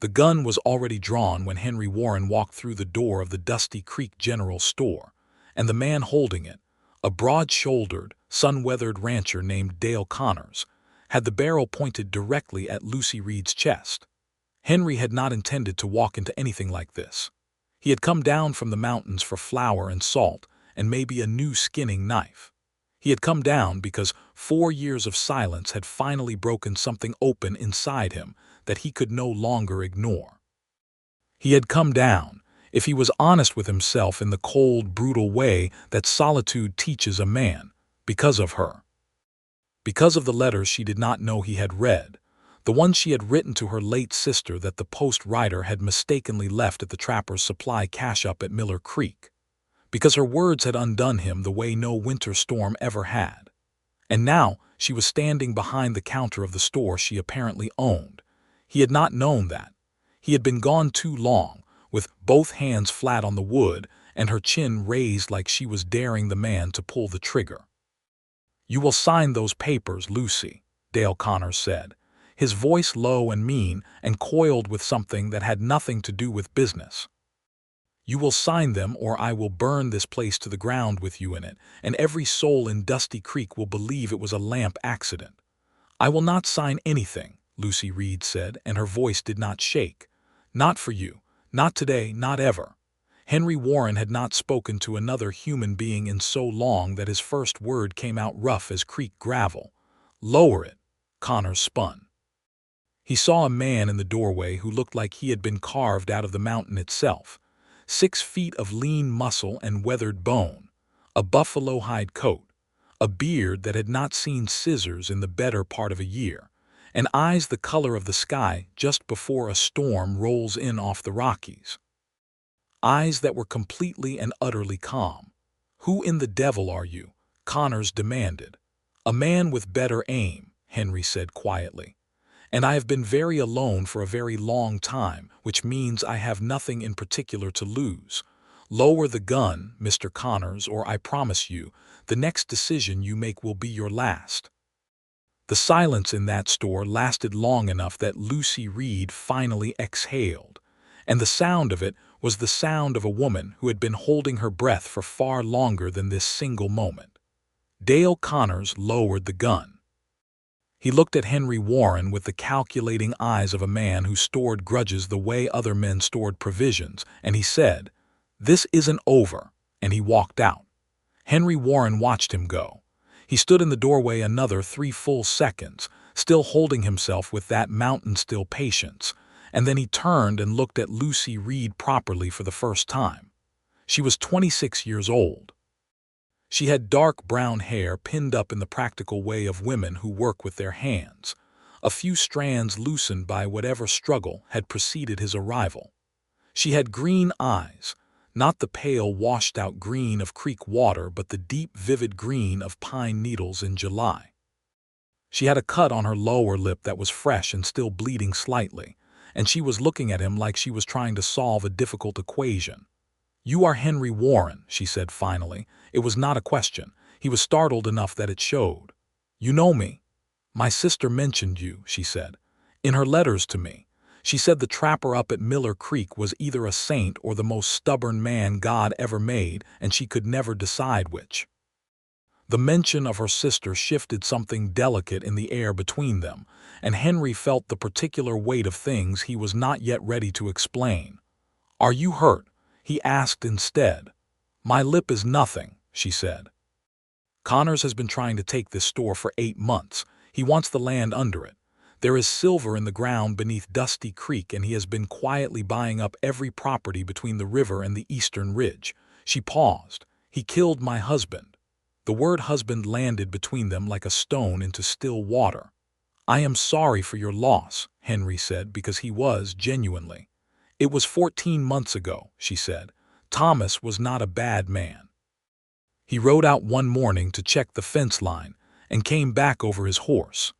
The gun was already drawn when Henry Warren walked through the door of the Dusty Creek General Store, and the man holding it, a broad-shouldered, sun-weathered rancher named Dale Connors, had the barrel pointed directly at Lucy Reed's chest. Henry had not intended to walk into anything like this. He had come down from the mountains for flour and salt and maybe a new skinning knife. He had come down because 4 years of silence had finally broken something open inside him that he could no longer ignore. He had come down, if he was honest with himself in the cold, brutal way that solitude teaches a man, because of her. Because of the letters she did not know he had read, the one she had written to her late sister that the post rider had mistakenly left at the trapper's supply cache up at Miller Creek. Because her words had undone him the way no winter storm ever had. And now she was standing behind the counter of the store she apparently owned. He had not known that. He had been gone too long, with both hands flat on the wood and her chin raised like she was daring the man to pull the trigger. "You will sign those papers, Lucy," Dale Connors said, his voice low and mean and coiled with something that had nothing to do with business. "You will sign them or I will burn this place to the ground with you in it, and every soul in Dusty Creek will believe it was a lamp accident." "I will not sign anything," Lucy Reed said, and her voice did not shake. "Not for you. Not today, not ever." Henry Warren had not spoken to another human being in so long that his first word came out rough as creek gravel. "Lower it." Connors spun. He saw a man in the doorway who looked like he had been carved out of the mountain itself. 6 feet of lean muscle and weathered bone, a buffalo hide coat, a beard that had not seen scissors in the better part of a year, and eyes the color of the sky just before a storm rolls in off the Rockies. Eyes that were completely and utterly calm. "Who in the devil are you?" Connors demanded. "A man with better aim," Henry said quietly. "And I have been very alone for a very long time, which means I have nothing in particular to lose. Lower the gun, Mr. Connors, or I promise you, the next decision you make will be your last." The silence in that store lasted long enough that Lucy Reed finally exhaled, and the sound of it was the sound of a woman who had been holding her breath for far longer than this single moment. Dale Connors lowered the gun. He looked at Henry Warren with the calculating eyes of a man who stored grudges the way other men stored provisions, and he said, "This isn't over," and he walked out. Henry Warren watched him go. He stood in the doorway another 3 full seconds, still holding himself with that mountain-still patience, and then he turned and looked at Lucy Reed properly for the first time. She was 26 years old. She had dark brown hair pinned up in the practical way of women who work with their hands, a few strands loosened by whatever struggle had preceded his arrival. She had green eyes, not the pale washed-out green of creek water but the deep vivid green of pine needles in July. She had a cut on her lower lip that was fresh and still bleeding slightly, and she was looking at him like she was trying to solve a difficult equation. "You are Henry Warren," she said finally. It was not a question. He was startled enough that it showed. "You know me?" "My sister mentioned you," she said. "In her letters to me. She said the trapper up at Miller Creek was either a saint or the most stubborn man God ever made, and she could never decide which." The mention of her sister shifted something delicate in the air between them, and Henry felt the particular weight of things he was not yet ready to explain. "Are you hurt?" he asked instead. "My lip is nothing," she said. "Connors has been trying to take this store for 8 months. He wants the land under it. There is silver in the ground beneath Dusty Creek, and he has been quietly buying up every property between the river and the eastern ridge." She paused. "He killed my husband." The word husband landed between them like a stone into still water. "I am sorry for your loss," Henry said, because he was genuinely. "It was 14 months ago," she said. "Thomas was not a bad man. He rode out one morning to check the fence line and came back over his horse."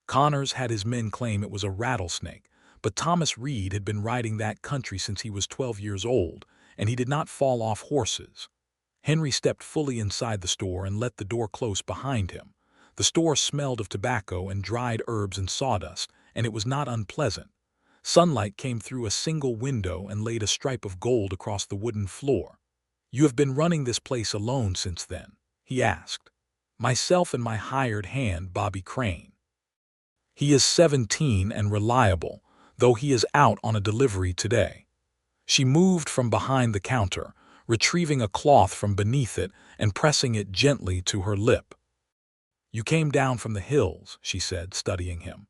Connors had his men claim it was a rattlesnake, but Thomas Reed had been riding that country since he was 12 years old, and he did not fall off horses. Henry stepped fully inside the store and let the door close behind him. The store smelled of tobacco and dried herbs and sawdust, and it was not unpleasant. Sunlight came through a single window and laid a stripe of gold across the wooden floor. "You have been running this place alone since then?" he asked. "Myself and my hired hand, Bobby Crane. He is 17 and reliable, though he is out on a delivery today." She moved from behind the counter, retrieving a cloth from beneath it and pressing it gently to her lip. "You came down from the hills," she said, studying him.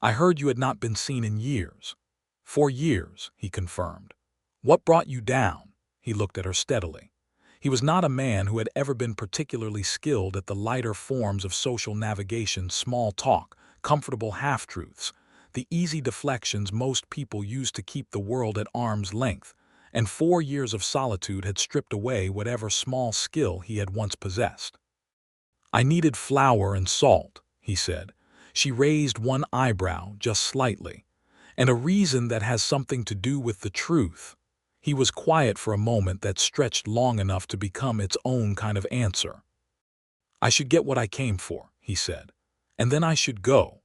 "I heard you had not been seen in years." "4 years," he confirmed. "What brought you down?" He looked at her steadily. He was not a man who had ever been particularly skilled at the lighter forms of social navigation, small talk, comfortable half-truths, the easy deflections most people use to keep the world at arm's length, and 4 years of solitude had stripped away whatever small skill he had once possessed. "I needed flour and salt," he said. She raised one eyebrow just slightly. "And a reason that has something to do with the truth." He was quiet for a moment that stretched long enough to become its own kind of answer. "I should get what I came for," he said. "And then I should go."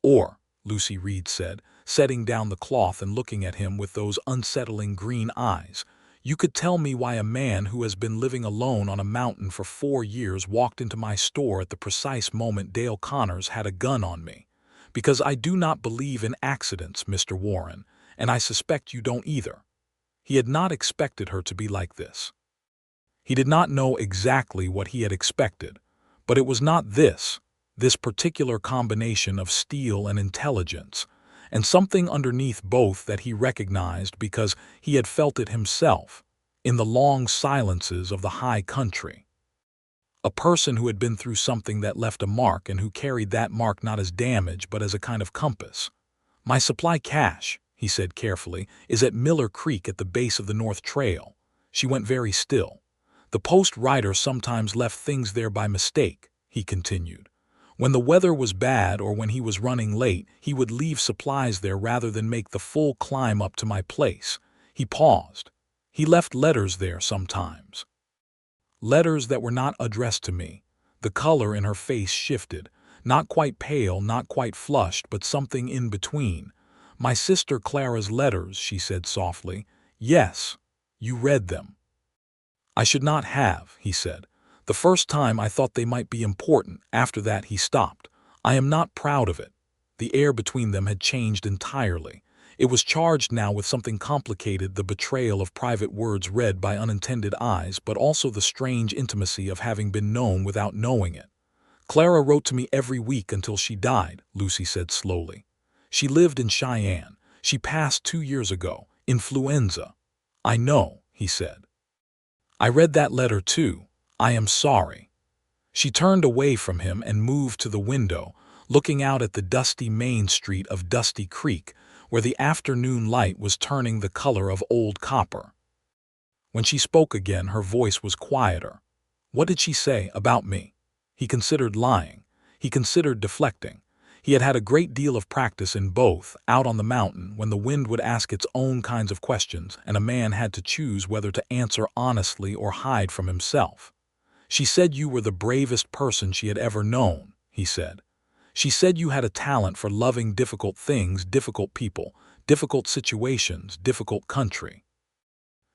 "Or," Lucy Reed said, setting down the cloth and looking at him with those unsettling green eyes, "you could tell me why a man who has been living alone on a mountain for 4 years walked into my store at the precise moment Dale Connors had a gun on me. Because I do not believe in accidents, Mr. Warren, and I suspect you don't either." He had not expected her to be like this. He did not know exactly what he had expected, but it was not this particular combination of steel and intelligence, and something underneath both that he recognized because he had felt it himself, in the long silences of the high country. A person who had been through something that left a mark and who carried that mark not as damage but as a kind of compass. "My supply cache," he said carefully, "is at Miller Creek at the base of the North Trail." She went very still. "The post rider sometimes left things there by mistake," he continued. "When the weather was bad or when he was running late, he would leave supplies there rather than make the full climb up to my place." He paused. "He left letters there sometimes. Letters that were not addressed to me." The color in her face shifted. Not quite pale, not quite flushed, but something in between. "My sister Clara's letters," she said softly. "Yes, you read them." "I should not have," he said. "The first time I thought they might be important. After that he stopped. I am not proud of it." The air between them had changed entirely. It was charged now with something complicated, the betrayal of private words read by unintended eyes, but also the strange intimacy of having been known without knowing it. "Clara wrote to me every week until she died," Lucy said slowly. "She lived in Cheyenne. She passed 2 years ago. Influenza." "I know," he said. "I read that letter too. I am sorry." She turned away from him and moved to the window, looking out at the dusty main street of Dusty Creek, where the afternoon light was turning the color of old copper. When she spoke again, her voice was quieter. "What did she say about me?" He considered lying. He considered deflecting. He had had a great deal of practice in both, out on the mountain, when the wind would ask its own kinds of questions, and a man had to choose whether to answer honestly or hide from himself. "She said you were the bravest person she had ever known," he said. "She said you had a talent for loving difficult things, difficult people, difficult situations, difficult country.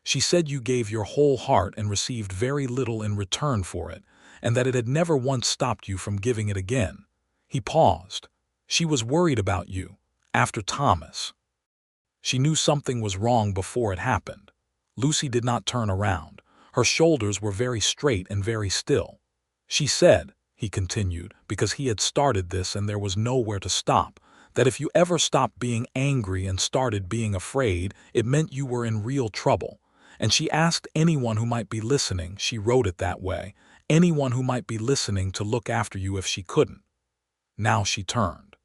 She said you gave your whole heart and received very little in return for it, and that it had never once stopped you from giving it again." He paused. "She was worried about you, after Thomas. She knew something was wrong before it happened." Lucy did not turn around. Her shoulders were very straight and very still. "She said," he continued, because he had started this and there was nowhere to stop, "that if you ever stopped being angry and started being afraid, it meant you were in real trouble. And she asked anyone who might be listening, she wrote it that way, anyone who might be listening to look after you if she couldn't." Now she turned.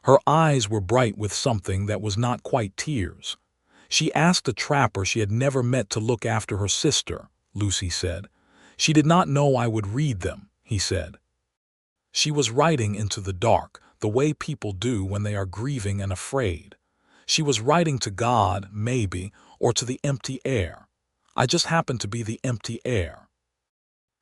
Her eyes were bright with something that was not quite tears. "She asked a trapper she had never met to look after her sister," Lucy said. "She did not know I would read them," he said. She was writing into the dark, the way people do when they are grieving and afraid. She was writing to God, maybe, or to the empty air. I just happened to be the empty air.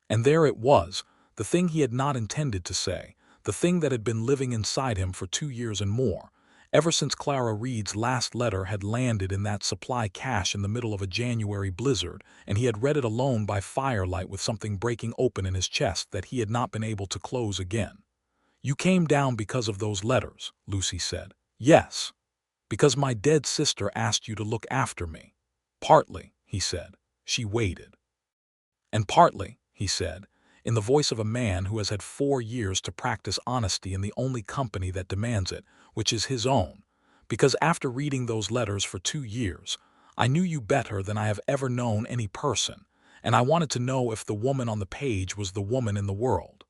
And there it was, the thing he had not intended to say, the thing that had been living inside him for 2 years and more. Ever since Clara Reed's last letter had landed in that supply cache in the middle of a January blizzard, and he had read it alone by firelight with something breaking open in his chest that he had not been able to close again. "You came down because of those letters," Lucy said. "Yes. Because my dead sister asked you to look after me." "Partly," he said. She waited. "And partly," he said, in the voice of a man who has had 4 years to practice honesty in the only company that demands it, which is his own, "because after reading those letters for 2 years, I knew you better than I have ever known any person, and I wanted to know if the woman on the page was the woman in the world."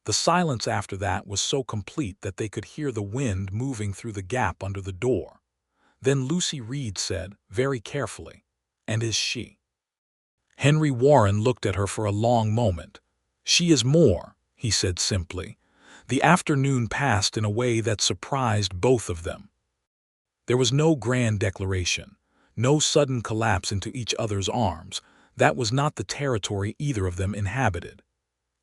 The silence after that was so complete that they could hear the wind moving through the gap under the door. Then Lucy Reed said, very carefully, "And is she?" Henry Warren looked at her for a long moment. "She is more," he said simply. The afternoon passed in a way that surprised both of them. There was no grand declaration, no sudden collapse into each other's arms. That was not the territory either of them inhabited.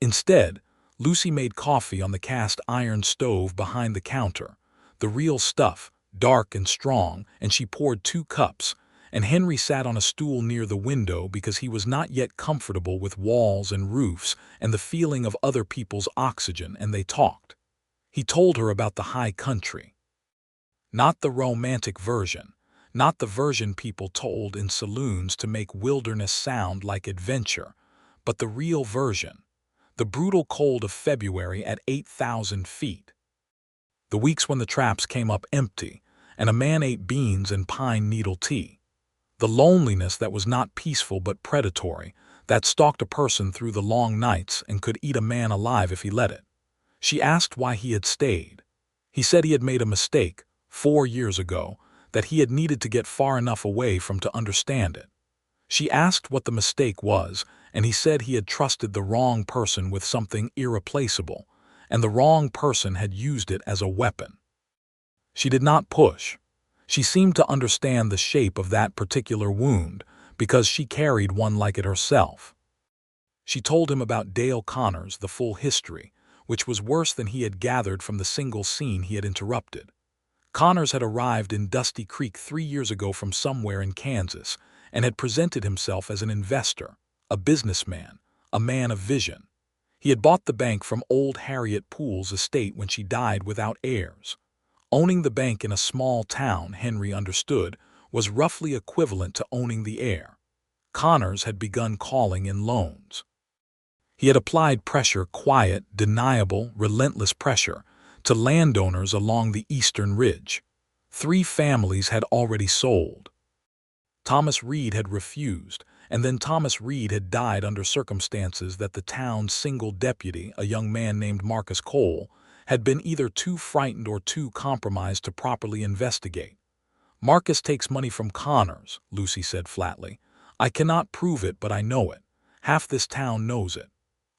Instead, Lucy made coffee on the cast iron stove behind the counter, the real stuff, dark and strong, and she poured 2 cups, and Henry sat on a stool near the window because he was not yet comfortable with walls and roofs and the feeling of other people's oxygen, and they talked. He told her about the high country. Not the romantic version, not the version people told in saloons to make wilderness sound like adventure, but the real version, the brutal cold of February at 8,000 feet. The weeks when the traps came up empty, and a man ate beans and pine needle tea. The loneliness that was not peaceful but predatory, that stalked a person through the long nights and could eat a man alive if he let it. She asked why he had stayed. He said he had made a mistake, 4 years ago, that he had needed to get far enough away from to understand it. She asked what the mistake was, and he said he had trusted the wrong person with something irreplaceable, and the wrong person had used it as a weapon. She did not push. She seemed to understand the shape of that particular wound because she carried one like it herself. She told him about Dale Connors, the full history, which was worse than he had gathered from the single scene he had interrupted. Connors had arrived in Dusty Creek 3 years ago from somewhere in Kansas and had presented himself as an investor, a businessman, a man of vision. He had bought the bank from old Harriet Poole's estate when she died without heirs. Owning the bank in a small town, Henry understood, was roughly equivalent to owning the air. Connors had begun calling in loans. He had applied pressure, quiet, deniable, relentless pressure, to landowners along the eastern ridge. 3 families had already sold. Thomas Reed had refused, and then Thomas Reed had died under circumstances that the town's single deputy, a young man named Marcus Cole, had been either too frightened or too compromised to properly investigate. "Marcus takes money from Connors," Lucy said flatly. "I cannot prove it, but I know it. Half this town knows it."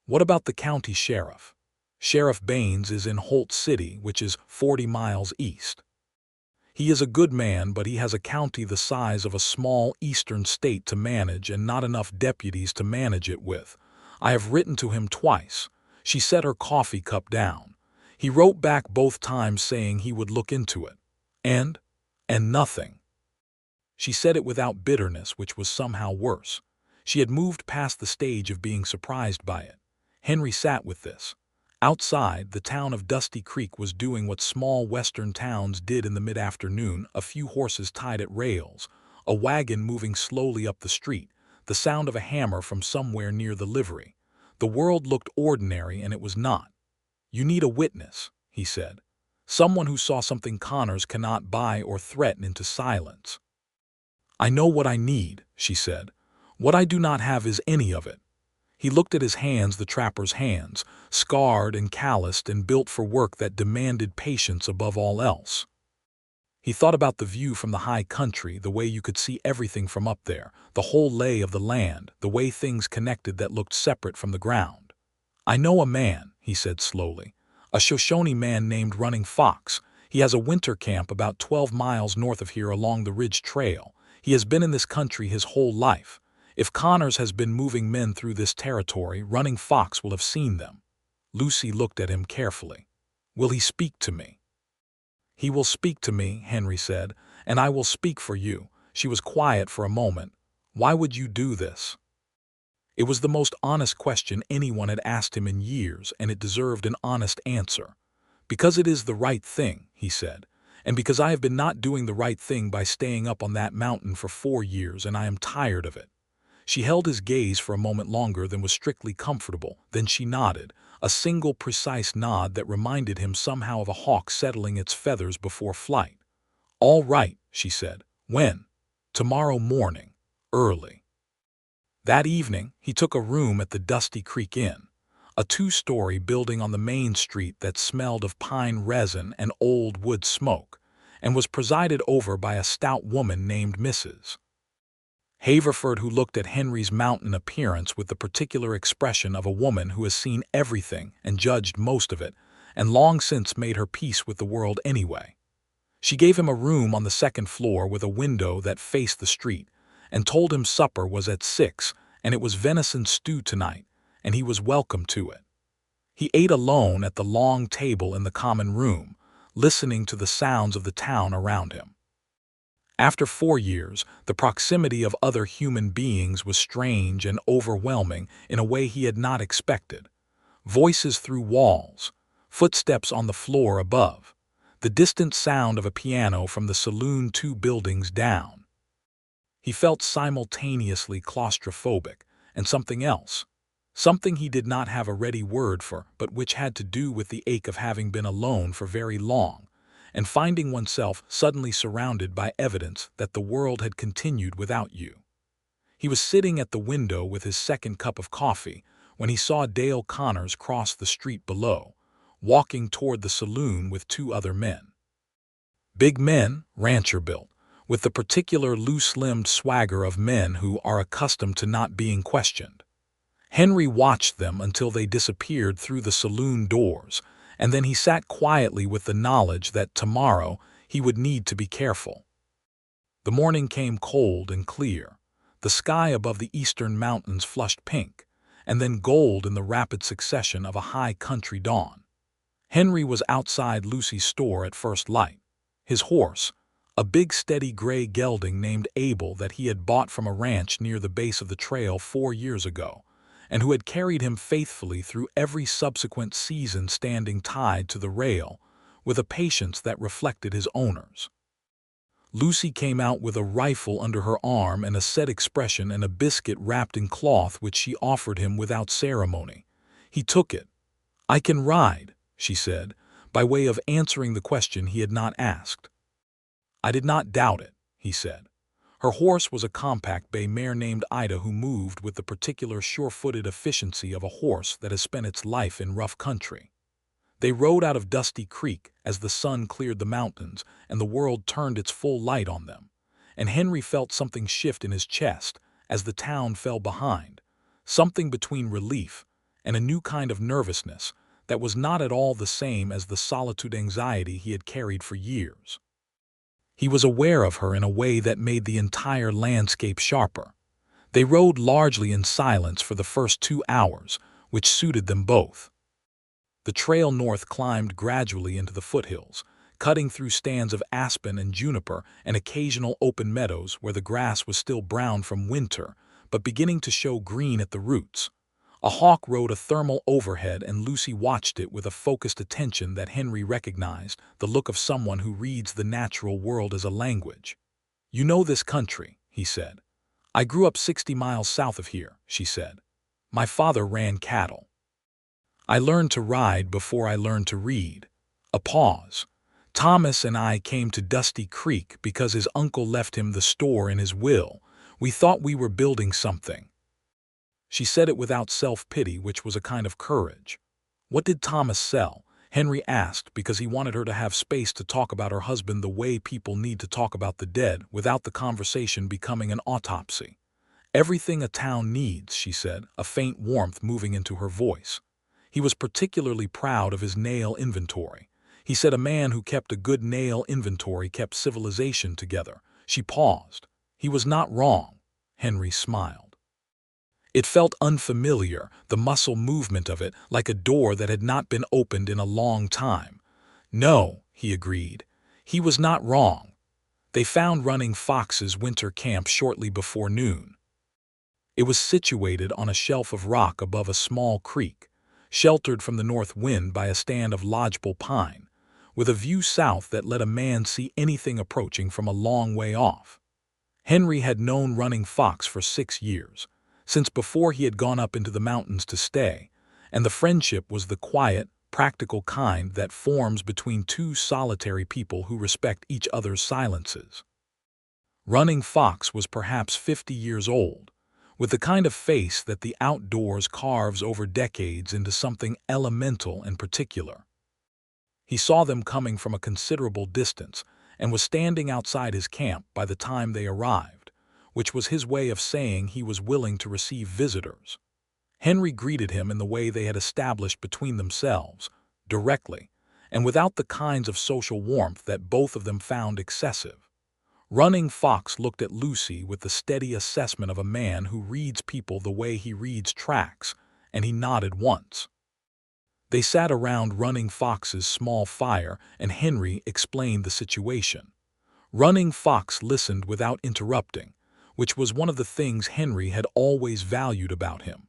"What about the county sheriff?" "Sheriff Baines is in Holt City, which is 40 miles east. He is a good man, but he has a county the size of a small eastern state to manage and not enough deputies to manage it with. I have written to him twice." She set her coffee cup down. "He wrote back both times saying he would look into it. And nothing." She said it without bitterness, which was somehow worse. She had moved past the stage of being surprised by it. Henry sat with this. Outside, the town of Dusty Creek was doing what small western towns did in the mid-afternoon, a few horses tied at rails, a wagon moving slowly up the street, the sound of a hammer from somewhere near the livery. The world looked ordinary, and it was not. "You need a witness," he said. "Someone who saw something Connors cannot buy or threaten into silence." "I know what I need," she said. "What I do not have is any of it." He looked at his hands, the trapper's hands, scarred and calloused and built for work that demanded patience above all else. He thought about the view from the high country, the way you could see everything from up there, the whole lay of the land, the way things connected that looked separate from the ground. "I know a man," he said slowly, "a Shoshone man named Running Fox. He has a winter camp about 12 miles north of here along the Ridge Trail. He has been in this country his whole life. If Connors has been moving men through this territory, Running Fox will have seen them." Lucy looked at him carefully. "Will he speak to me?" "He will speak to me," Henry said, "and I will speak for you." She was quiet for a moment. "Why would you do this?" It was the most honest question anyone had asked him in years, and it deserved an honest answer. "Because it is the right thing," he said, "and because I have been not doing the right thing by staying up on that mountain for 4 years, and I am tired of it." She held his gaze for a moment longer than was strictly comfortable. Then she nodded, a single precise nod that reminded him somehow of a hawk settling its feathers before flight. "All right," she said. "When?" "Tomorrow morning, early." That evening, he took a room at the Dusty Creek Inn, a 2-story building on the main street that smelled of pine resin and old wood smoke, and was presided over by a stout woman named Mrs. Haverford, who looked at Henry's mountain appearance with the particular expression of a woman who has seen everything and judged most of it, and long since made her peace with the world anyway. She gave him a room on the 2nd floor with a window that faced the street, and told him supper was at 6, and it was venison stew tonight, and he was welcome to it. He ate alone at the long table in the common room, listening to the sounds of the town around him. After 4 years, the proximity of other human beings was strange and overwhelming in a way he had not expected. Voices through walls, footsteps on the floor above, the distant sound of a piano from the saloon 2 buildings down. He felt simultaneously claustrophobic and something else, something he did not have a ready word for, but which had to do with the ache of having been alone for very long, and finding oneself suddenly surrounded by evidence that the world had continued without you. He was sitting at the window with his 2nd cup of coffee when he saw Dale Connors cross the street below, walking toward the saloon with 2 other men. Big men, rancher-built, with the particular loose-limbed swagger of men who are accustomed to not being questioned. Henry watched them until they disappeared through the saloon doors, and then he sat quietly with the knowledge that tomorrow he would need to be careful. The morning came cold and clear. The sky above the eastern mountains flushed pink, and then gold in the rapid succession of a high country dawn. Henry was outside Lucy's store at first light. His horse, a big steady gray gelding named Abel that he had bought from a ranch near the base of the trail 4 years ago, and who had carried him faithfully through every subsequent season standing tied to the rail, with a patience that reflected his owner's. Lucy came out with a rifle under her arm and a set expression and a biscuit wrapped in cloth which she offered him without ceremony. He took it. "I can ride," she said, by way of answering the question he had not asked. "I did not doubt it," he said. Her horse was a compact bay mare named Ida who moved with the particular sure-footed efficiency of a horse that has spent its life in rough country. They rode out of Dusty Creek as the sun cleared the mountains and the world turned its full light on them, and Henry felt something shift in his chest as the town fell behind, something between relief and a new kind of nervousness that was not at all the same as the solitude anxiety he had carried for years. He was aware of her in a way that made the entire landscape sharper. They rode largely in silence for the first 2 hours, which suited them both. The trail north climbed gradually into the foothills, cutting through stands of aspen and juniper and occasional open meadows where the grass was still brown from winter, but beginning to show green at the roots. A hawk rode a thermal overhead, and Lucy watched it with a focused attention that Henry recognized, the look of someone who reads the natural world as a language. "You know this country," he said. "I grew up 60 miles south of here," she said. "My father ran cattle. I learned to ride before I learned to read." A pause. "Thomas and I came to Dusty Creek because his uncle left him the store in his will. We thought we were building something." She said it without self-pity, which was a kind of courage. "What did Thomas sell?" Henry asked, because he wanted her to have space to talk about her husband the way people need to talk about the dead, without the conversation becoming an autopsy. "Everything a town needs," she said, a faint warmth moving into her voice. He was particularly proud of his nail inventory. He said a man who kept a good nail inventory kept civilization together. She paused. He was not wrong. Henry smiled. It felt unfamiliar, the muscle movement of it, like a door that had not been opened in a long time. "No," he agreed. He was not wrong. They found Running Fox's winter camp shortly before noon. It was situated on a shelf of rock above a small creek, sheltered from the north wind by a stand of lodgepole pine, with a view south that let a man see anything approaching from a long way off. Henry had known Running Fox for 6 years, since before he had gone up into the mountains to stay, and the friendship was the quiet, practical kind that forms between two solitary people who respect each other's silences. Running Fox was perhaps 50 years old, with the kind of face that the outdoors carves over decades into something elemental and particular. He saw them coming from a considerable distance and was standing outside his camp by the time they arrived, which was his way of saying he was willing to receive visitors. Henry greeted him in the way they had established between themselves, directly, and without the kinds of social warmth that both of them found excessive. Running Fox looked at Lucy with the steady assessment of a man who reads people the way he reads tracks, and he nodded once. They sat around Running Fox's small fire, and Henry explained the situation. Running Fox listened without interrupting, which was one of the things Henry had always valued about him.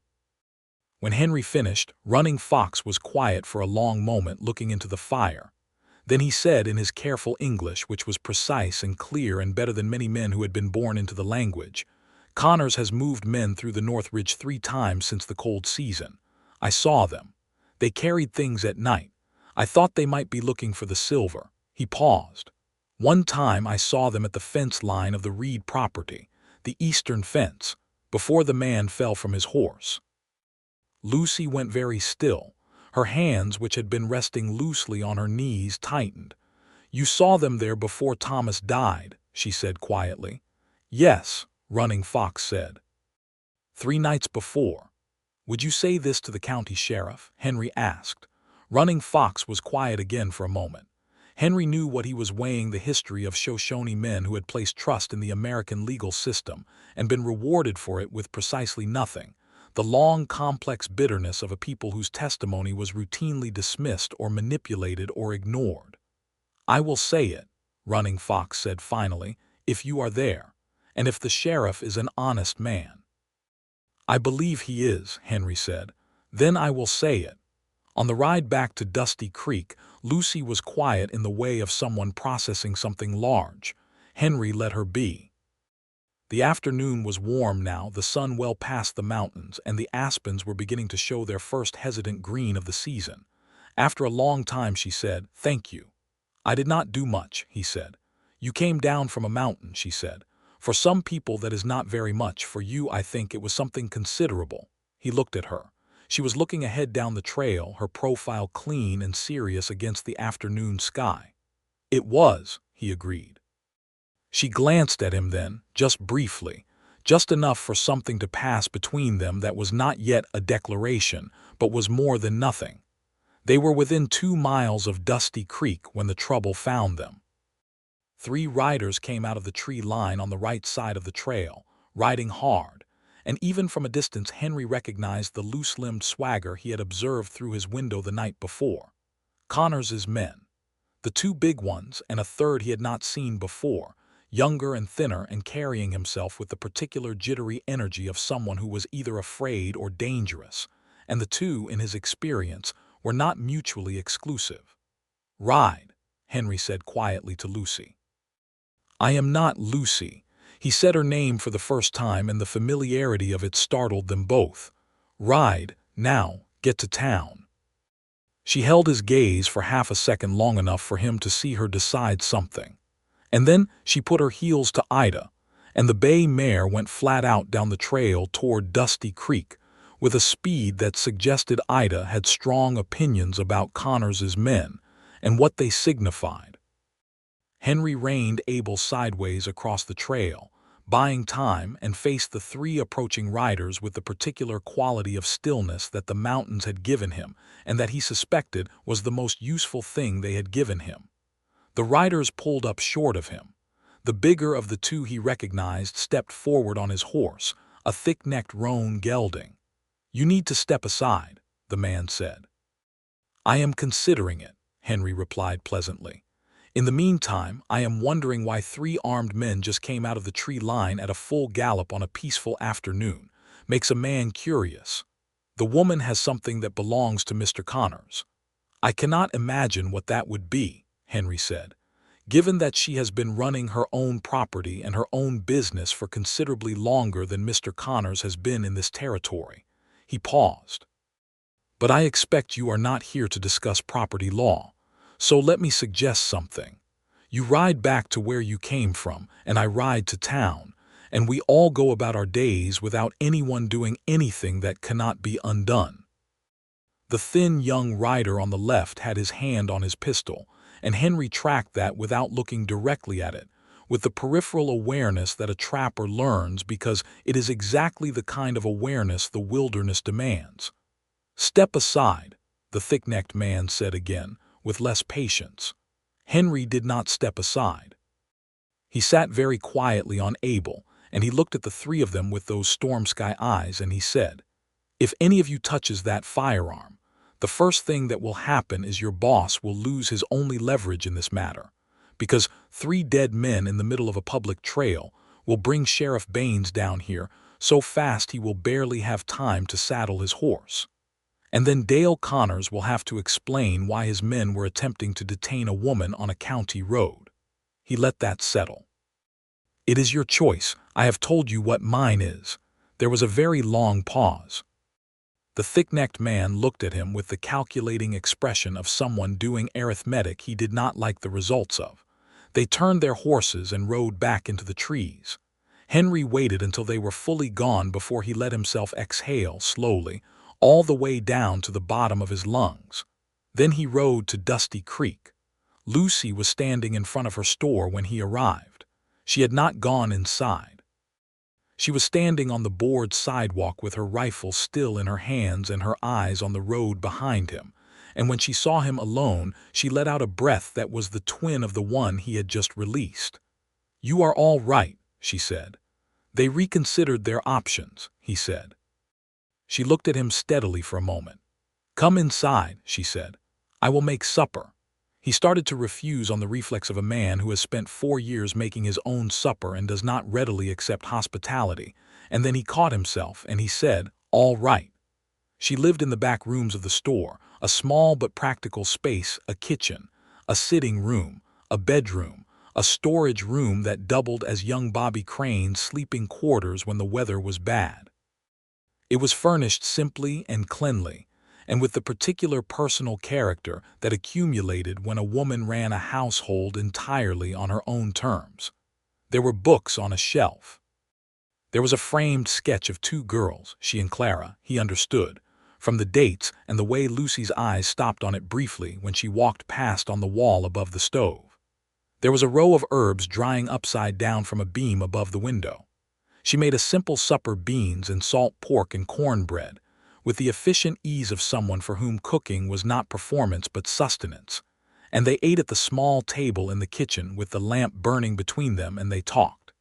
When Henry finished, Running Fox was quiet for a long moment, looking into the fire. Then he said in his careful English, which was precise and clear and better than many men who had been born into the language, "Connors has moved men through the North Ridge 3 times since the cold season. I saw them. They carried things at night. I thought they might be looking for the silver." He paused. "One time I saw them at the fence line of the Reed property, the eastern fence, before the man fell from his horse." Lucy went very still. Her hands, which had been resting loosely on her knees, tightened. "You saw them there before Thomas died," she said quietly. "Yes," Running Fox said. "3 nights before." "Would you say this to the county sheriff?" Henry asked. Running Fox was quiet again for a moment. Henry knew what he was weighing: the history of Shoshone men who had placed trust in the American legal system and been rewarded for it with precisely nothing. The long, complex bitterness of a people whose testimony was routinely dismissed or manipulated or ignored. "I will say it," Running Fox said finally, "if you are there, and if the sheriff is an honest man." "I believe he is," Henry said. "Then I will say it." On the ride back to Dusty Creek, Lucy was quiet in the way of someone processing something large. Henry let her be. The afternoon was warm now, the sun well past the mountains, and the aspens were beginning to show their first hesitant green of the season. After a long time she said, "Thank you." "I did not do much," he said. "You came down from a mountain," she said. "For some people that is not very much. For you I think it was something considerable." He looked at her. She was looking ahead down the trail, her profile clean and serious against the afternoon sky. "It was," he agreed. She glanced at him then, just briefly, just enough for something to pass between them that was not yet a declaration, but was more than nothing. They were within 2 miles of Dusty Creek when the trouble found them. 3 riders came out of the tree line on the right side of the trail, riding hard, and even from a distance Henry recognized the loose-limbed swagger he had observed through his window the night before. Connors's men. The 2 big ones, and a third he had not seen before, younger and thinner and carrying himself with the particular jittery energy of someone who was either afraid or dangerous, and the 2, in his experience, were not mutually exclusive. "Ride," Henry said quietly to Lucy. "I am not Lucy." He said her name for the first time, and the familiarity of it startled them both. "Ride, now, get to town." She held his gaze for half a second, long enough for him to see her decide something. And then she put her heels to Ida, and the bay mare went flat out down the trail toward Dusty Creek, with a speed that suggested Ida had strong opinions about Connors's men and what they signified. Henry reined Abel sideways across the trail, buying time, and faced the 3 approaching riders with the particular quality of stillness that the mountains had given him and that he suspected was the most useful thing they had given him. The riders pulled up short of him. The bigger of the 2 he recognized stepped forward on his horse, a thick-necked roan gelding. "You need to step aside," the man said. "I am considering it," Henry replied pleasantly. In the meantime, I am wondering why 3 armed men just came out of the tree line at a full gallop on a peaceful afternoon. Makes a man curious. The woman has something that belongs to Mr. Connors. I cannot imagine what that would be, Henry said, given that she has been running her own property and her own business for considerably longer than Mr. Connors has been in this territory. He paused. But I expect you are not here to discuss property law, so let me suggest something. You ride back to where you came from, and I ride to town, and we all go about our days without anyone doing anything that cannot be undone. The thin young rider on the left had his hand on his pistol, and Henry tracked that without looking directly at it, with the peripheral awareness that a trapper learns because it is exactly the kind of awareness the wilderness demands. "Step aside," the thick-necked man said again, with less patience. Henry did not step aside. He sat very quietly on Abel, and he looked at the 3 of them with those storm-sky eyes, and he said, "If any of you touches that firearm, the first thing that will happen is your boss will lose his only leverage in this matter, because 3 dead men in the middle of a public trail will bring Sheriff Baines down here so fast he will barely have time to saddle his horse. And then Dale Connors will have to explain why his men were attempting to detain a woman on a county road." He let that settle. "It is your choice. I have told you what mine is." There was a very long pause. The thick-necked man looked at him with the calculating expression of someone doing arithmetic he did not like the results of. They turned their horses and rode back into the trees. Henry waited until they were fully gone before he let himself exhale slowly, all the way down to the bottom of his lungs. Then he rode to Dusty Creek. Lucy was standing in front of her store when he arrived. She had not gone inside. She was standing on the board sidewalk with her rifle still in her hands and her eyes on the road behind him, and when she saw him alone, she let out a breath that was the twin of the one he had just released. "You are all right," she said. "They reconsidered their options," he said. She looked at him steadily for a moment. "Come inside," she said. "I will make supper." He started to refuse on the reflex of a man who has spent 4 years making his own supper and does not readily accept hospitality, and then he caught himself and he said, "All right." She lived in the back rooms of the store, a small but practical space, a kitchen, a sitting room, a bedroom, a storage room that doubled as young Bobby Crane's sleeping quarters when the weather was bad. It was furnished simply and cleanly, and with the particular personal character that accumulated when a woman ran a household entirely on her own terms. There were books on a shelf. There was a framed sketch of 2 girls, she and Clara, he understood, from the dates and the way Lucy's eyes stopped on it briefly when she walked past on the wall above the stove. There was a row of herbs drying upside down from a beam above the window. She made a simple supper: beans and salt pork and cornbread, with the efficient ease of someone for whom cooking was not performance but sustenance, and they ate at the small table in the kitchen with the lamp burning between them, and they talked.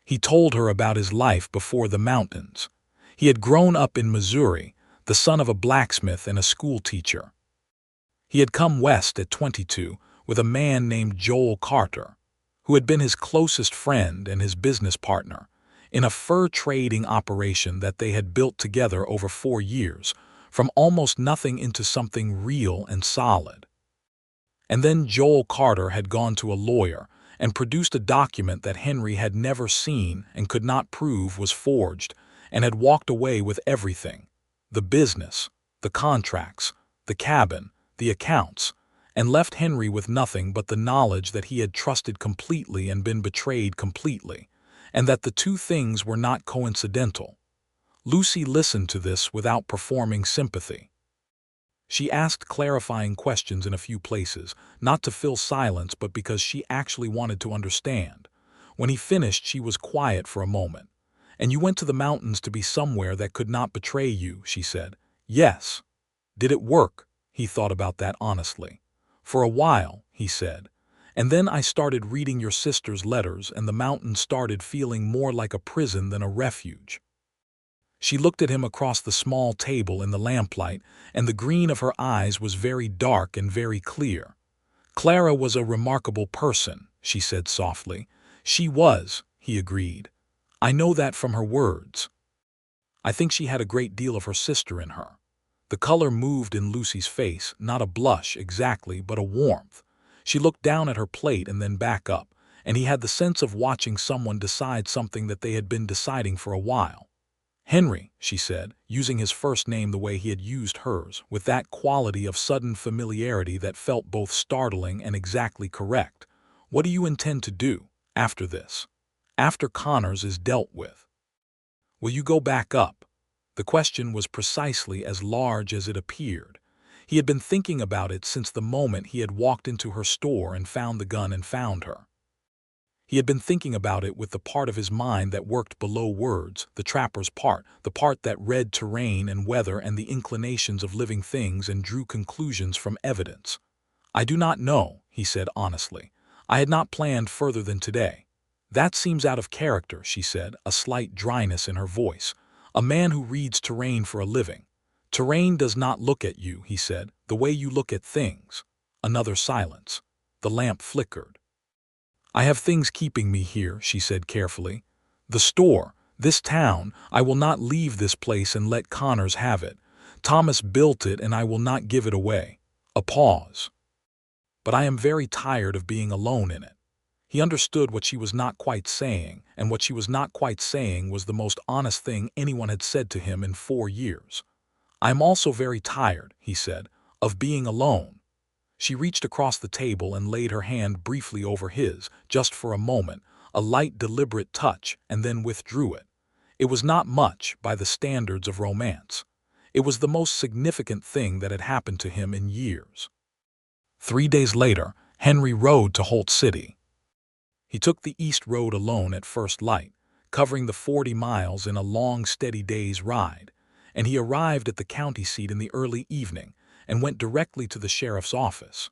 He told her about his life before the mountains. He had grown up in Missouri, the son of a blacksmith and a school teacher. He had come west at 22 with a man named Joel Carter, who had been his closest friend and his business partner, in a fur trading operation that they had built together over 4 years, from almost nothing into something real and solid. And then Joel Carter had gone to a lawyer and produced a document that Henry had never seen and could not prove was forged, and had walked away with everything: the business, the contracts, the cabin, the accounts, and left Henry with nothing but the knowledge that he had trusted completely and been betrayed completely, and that the 2 things were not coincidental. Lucy listened to this without performing sympathy. She asked clarifying questions in a few places, not to fill silence but because she actually wanted to understand. When he finished, she was quiet for a moment. "And you went to the mountains to be somewhere that could not betray you," she said. "Yes." "Did it work?" He thought about that honestly. "For a while," he said. "And then I started reading your sister's letters, and the mountain started feeling more like a prison than a refuge." She looked at him across the small table in the lamplight, and the green of her eyes was very dark and very clear. Clara was a remarkable person, she said softly. She was, he agreed. I know that from her words. I think she had a great deal of her sister in her. The color moved in Lucy's face, not a blush exactly, but a warmth. She looked down at her plate and then back up, and he had the sense of watching someone decide something that they had been deciding for a while. Henry, she said, using his first name the way he had used hers, with that quality of sudden familiarity that felt both startling and exactly correct. What do you intend to do, after this? After Connors is dealt with? Will you go back up? The question was precisely as large as it appeared. He had been thinking about it since the moment he had walked into her store and found the gun and found her. He had been thinking about it with the part of his mind that worked below words, the trapper's part, the part that read terrain and weather and the inclinations of living things and drew conclusions from evidence. I do not know, he said honestly. I had not planned further than today. That seems out of character, she said, a slight dryness in her voice. A man who reads terrain for a living. Terrain does not look at you, he said, the way you look at things. Another silence. The lamp flickered. I have things keeping me here, she said carefully. The store, this town, I will not leave this place and let Connors have it. Thomas built it and I will not give it away. A pause. But I am very tired of being alone in it. He understood what she was not quite saying, and what she was not quite saying was the most honest thing anyone had said to him in 4 years. I am also very tired, he said, of being alone. She reached across the table and laid her hand briefly over his, just for a moment, a light deliberate touch, and then withdrew it. It was not much by the standards of romance. It was the most significant thing that had happened to him in years. 3 days later, Henry rode to Holt City. He took the east road alone at first light, covering the 40 miles in a long, steady day's ride, and he arrived at the county seat in the early evening and went directly to the sheriff's office.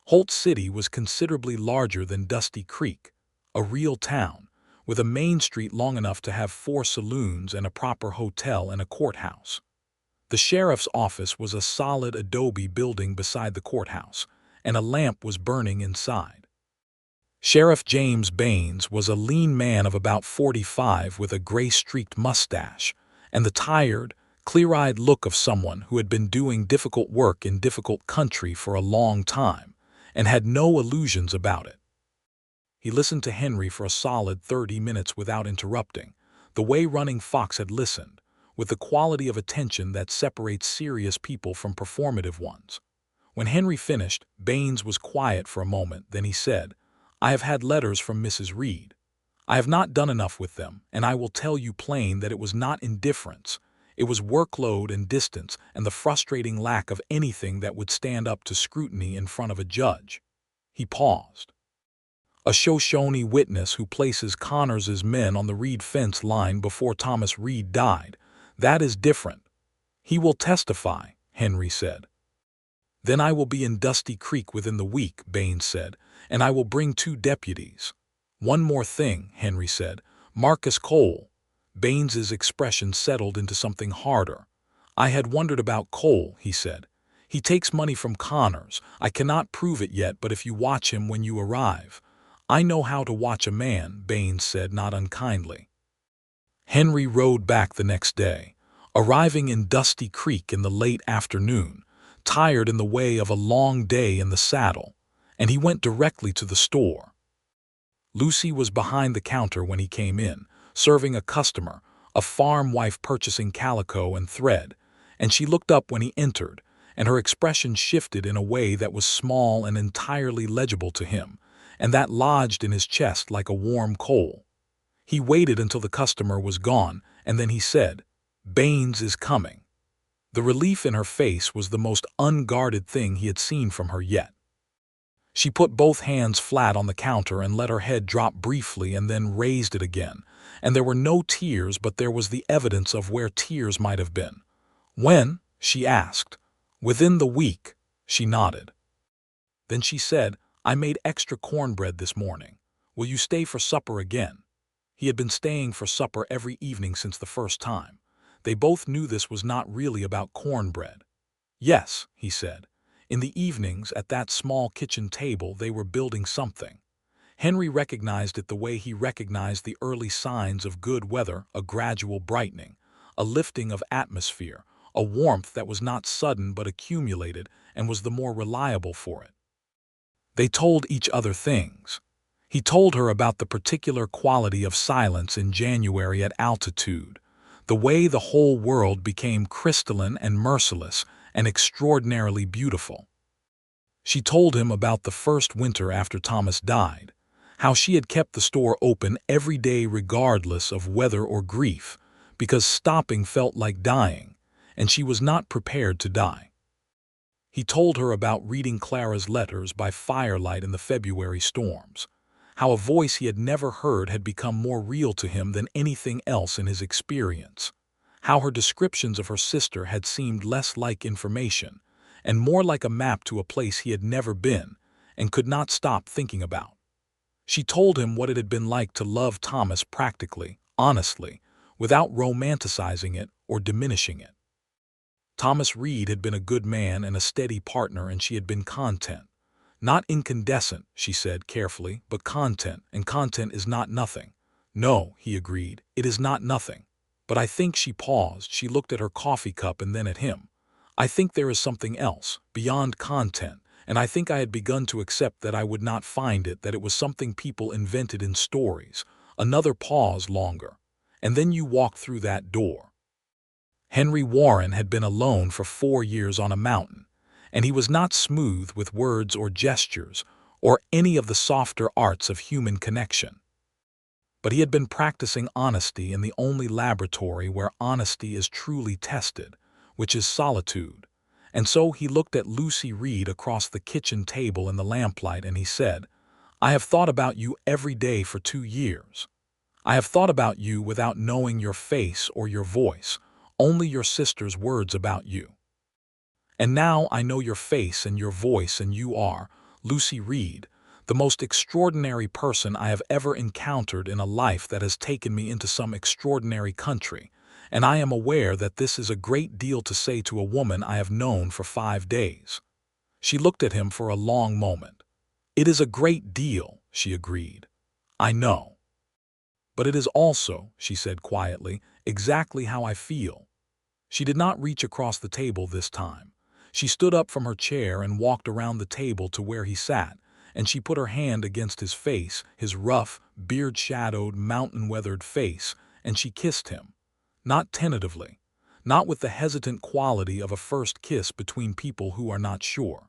Holt City was considerably larger than Dusty Creek, a real town, with a main street long enough to have 4 saloons and a proper hotel and a courthouse. The sheriff's office was a solid adobe building beside the courthouse, and a lamp was burning inside. Sheriff James Baines was a lean man of about 45 with a gray-streaked mustache and the tired, clear-eyed look of someone who had been doing difficult work in difficult country for a long time and had no illusions about it. He listened to Henry for a solid 30 minutes without interrupting, the way Running Fox had listened, with the quality of attention that separates serious people from performative ones. When Henry finished, Baines was quiet for a moment, then he said, I have had letters from Mrs. Reed. I have not done enough with them, and I will tell you plain that it was not indifference. It was workload and distance and the frustrating lack of anything that would stand up to scrutiny in front of a judge. He paused. A Shoshone witness who places Connors's men on the Reed fence line before Thomas Reed died. That is different. He will testify, Henry said. Then I will be in Dusty Creek within the week, Baines said, and I will bring 2 deputies. One more thing, Henry said. Marcus Cole. Baines's expression settled into something harder. I had wondered about Cole, he said. He takes money from Connors. I cannot prove it yet, but if you watch him when you arrive. I know how to watch a man, Baines said not unkindly. Henry rode back the next day, arriving in Dusty Creek in the late afternoon, tired in the way of a long day in the saddle, and he went directly to the store. Lucy was behind the counter when he came in, serving a customer, a farm wife purchasing calico and thread, and she looked up when he entered, and her expression shifted in a way that was small and entirely legible to him, and that lodged in his chest like a warm coal. He waited until the customer was gone, and then he said, Baines is coming. The relief in her face was the most unguarded thing he had seen from her yet. She put both hands flat on the counter and let her head drop briefly and then raised it again, and there were no tears, but there was the evidence of where tears might have been. When? She asked. Within the week, she nodded. Then she said, I made extra cornbread this morning. Will you stay for supper again? He had been staying for supper every evening since the first time. They both knew this was not really about cornbread. Yes, he said. In the evenings, at that small kitchen table, they were building something. Henry recognized it the way he recognized the early signs of good weather: a gradual brightening, a lifting of atmosphere, a warmth that was not sudden but accumulated and was the more reliable for it. They told each other things. He told her about the particular quality of silence in January at altitude, the way the whole world became crystalline and merciless and extraordinarily beautiful. She told him about the first winter after Thomas died, how she had kept the store open every day regardless of weather or grief, because stopping felt like dying, and she was not prepared to die. He told her about reading Clara's letters by firelight in the February storms, how a voice he had never heard had become more real to him than anything else in his experience, how her descriptions of her sister had seemed less like information and more like a map to a place he had never been and could not stop thinking about. She told him what it had been like to love Thomas practically, honestly, without romanticizing it or diminishing it. Thomas Reed had been a good man and a steady partner, and she had been content. Not incandescent, she said carefully, but content, and content is not nothing. No, he agreed, it is not nothing. But I think— she paused, she looked at her coffee cup and then at him. I think there is something else, beyond content, and I think I had begun to accept that I would not find it, that it was something people invented in stories. Another pause, longer. And then you walked through that door. Henry Warren had been alone for 4 years on a mountain, and he was not smooth with words or gestures or any of the softer arts of human connection. But he had been practicing honesty in the only laboratory where honesty is truly tested, which is solitude. And so he looked at Lucy Reed across the kitchen table in the lamplight and he said, I have thought about you every day for 2 years. I have thought about you without knowing your face or your voice, only your sister's words about you. And now I know your face and your voice, and you are, Lucy Reed, the most extraordinary person I have ever encountered in a life that has taken me into some extraordinary country, and I am aware that this is a great deal to say to a woman I have known for 5 days. She looked at him for a long moment. It is a great deal, she agreed. I know. But it is also, she said quietly, exactly how I feel. She did not reach across the table this time. She stood up from her chair and walked around the table to where he sat, and she put her hand against his face, his rough, beard-shadowed, mountain-weathered face, and she kissed him. Not tentatively, not with the hesitant quality of a first kiss between people who are not sure.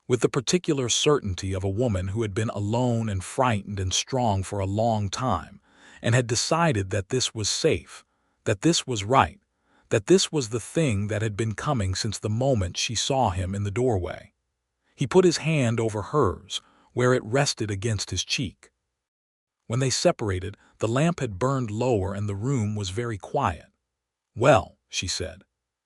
With the particular certainty of a woman who had been alone and frightened and strong for a long time, and had decided that this was safe, that this was right, that this was the thing that had been coming since the moment she saw him in the doorway. He put his hand over hers, where it rested against his cheek. When they separated, the lamp had burned lower and the room was very quiet. Well, she said.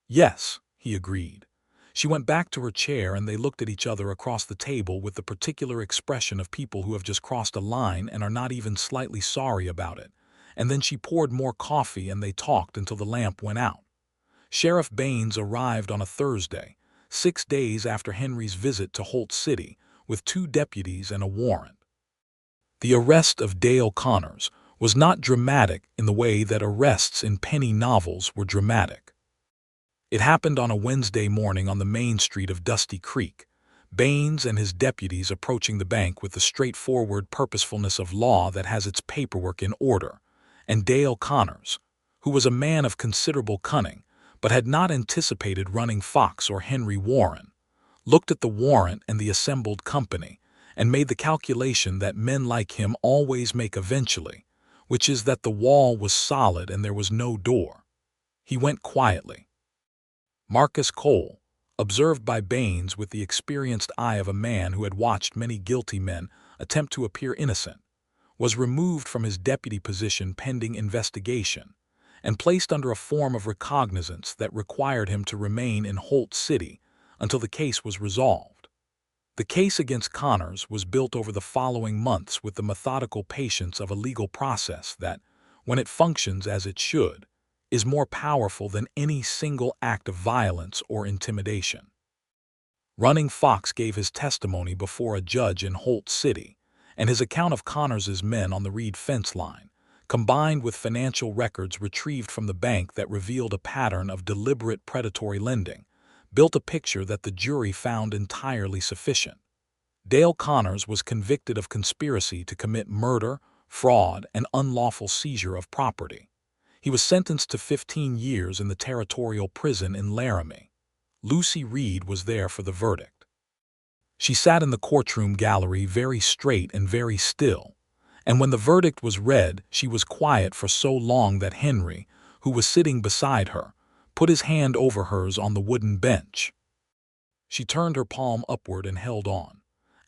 Yes, he agreed. She went back to her chair and they looked at each other across the table with the particular expression of people who have just crossed a line and are not even slightly sorry about it. And then she poured more coffee and they talked until the lamp went out. Sheriff Baines arrived on a Thursday, 6 days after Henry's visit to Holt City, with 2 deputies and a warrant. The arrest of Dale Connors was not dramatic in the way that arrests in penny novels were dramatic. It happened on a Wednesday morning on the main street of Dusty Creek, Baines and his deputies approaching the bank with the straightforward purposefulness of law that has its paperwork in order, and Dale Connors, who was a man of considerable cunning, but had not anticipated running Fox or Henry Warren, looked at the warrant and the assembled company, and made the calculation that men like him always make eventually, which is that the wall was solid and there was no door. He went quietly. Marcus Cole, observed by Baines with the experienced eye of a man who had watched many guilty men attempt to appear innocent, was removed from his deputy position pending investigation, and placed under a form of recognizance that required him to remain in Holt City until the case was resolved. The case against Connors was built over the following months with the methodical patience of a legal process that, when it functions as it should, is more powerful than any single act of violence or intimidation. Running Fox gave his testimony before a judge in Holt City, and his account of Connors's men on the Reed fence line, combined with financial records retrieved from the bank that revealed a pattern of deliberate predatory lending, built a picture that the jury found entirely sufficient. Dale Connors was convicted of conspiracy to commit murder, fraud, and unlawful seizure of property. He was sentenced to 15 years in the territorial prison in Laramie. Lucy Reed was there for the verdict. She sat in the courtroom gallery very straight and very still, and when the verdict was read, she was quiet for so long that Henry, who was sitting beside her, put his hand over hers on the wooden bench. She turned her palm upward and held on.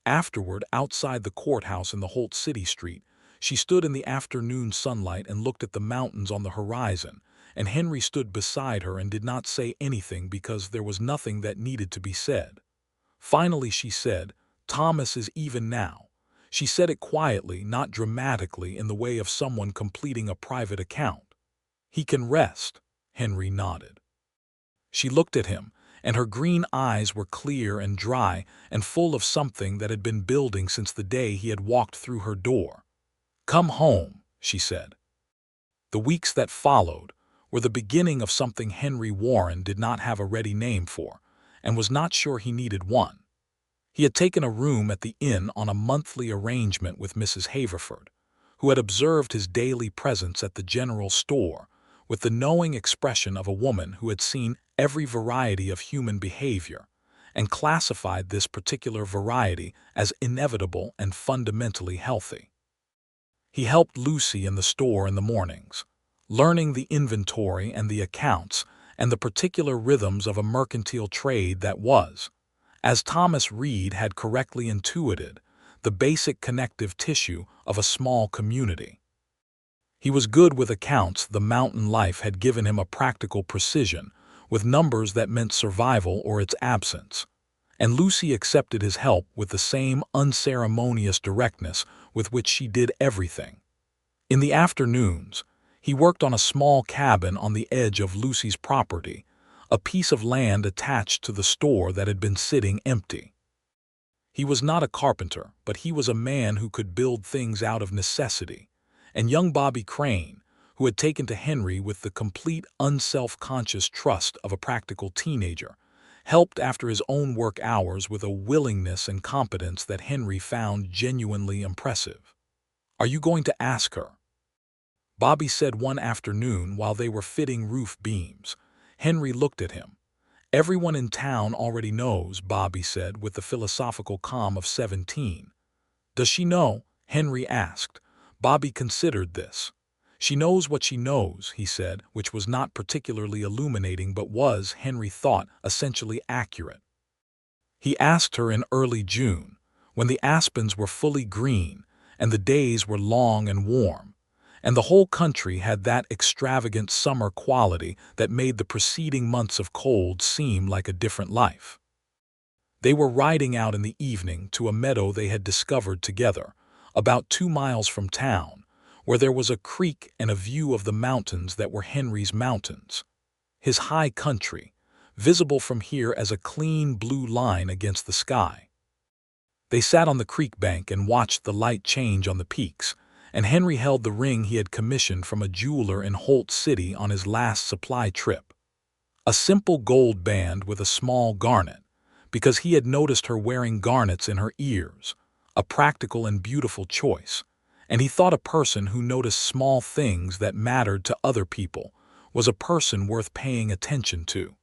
Afterward, outside the courthouse in the Holt City street, she stood in the afternoon sunlight and looked at the mountains on the horizon, and Henry stood beside her and did not say anything because there was nothing that needed to be said. Finally she said, "Thomas is even now." She said it quietly, not dramatically, in the way of someone completing a private account. "He can rest." Henry nodded. She looked at him, and her green eyes were clear and dry and full of something that had been building since the day he had walked through her door. "Come home," she said. The weeks that followed were the beginning of something Henry Warren did not have a ready name for, and was not sure he needed one. He had taken a room at the inn on a monthly arrangement with Mrs. Haverford, who had observed his daily presence at the general store with the knowing expression of a woman who had seen every variety of human behavior and classified this particular variety as inevitable and fundamentally healthy. He helped Lucy in the store in the mornings, learning the inventory and the accounts and the particular rhythms of a mercantile trade that was, as Thomas Reed had correctly intuited, the basic connective tissue of a small community. He was good with accounts. The mountain life had given him a practical precision, with numbers that meant survival or its absence, and Lucy accepted his help with the same unceremonious directness with which she did everything. In the afternoons, he worked on a small cabin on the edge of Lucy's property, a piece of land attached to the store that had been sitting empty. He was not a carpenter, but he was a man who could build things out of necessity, and young Bobby Crane, who had taken to Henry with the complete unself-conscious trust of a practical teenager, helped after his own work hours with a willingness and competence that Henry found genuinely impressive. "Are you going to ask her?" Bobby said one afternoon while they were fitting roof beams. Henry looked at him. "Everyone in town already knows," Bobby said with the philosophical calm of 17. "Does she know?" Henry asked. Bobby considered this. "She knows what she knows," he said, which was not particularly illuminating but was, Henry thought, essentially accurate. He asked her in early June, when the aspens were fully green and the days were long and warm, and the whole country had that extravagant summer quality that made the preceding months of cold seem like a different life. They were riding out in the evening to a meadow they had discovered together, about 2 miles from town, where there was a creek and a view of the mountains that were Henry's mountains, his high country, visible from here as a clean blue line against the sky. They sat on the creek bank and watched the light change on the peaks, and Henry held the ring he had commissioned from a jeweler in Holt City on his last supply trip. A simple gold band with a small garnet, because he had noticed her wearing garnets in her ears, a practical and beautiful choice, and he thought a person who noticed small things that mattered to other people was a person worth paying attention to.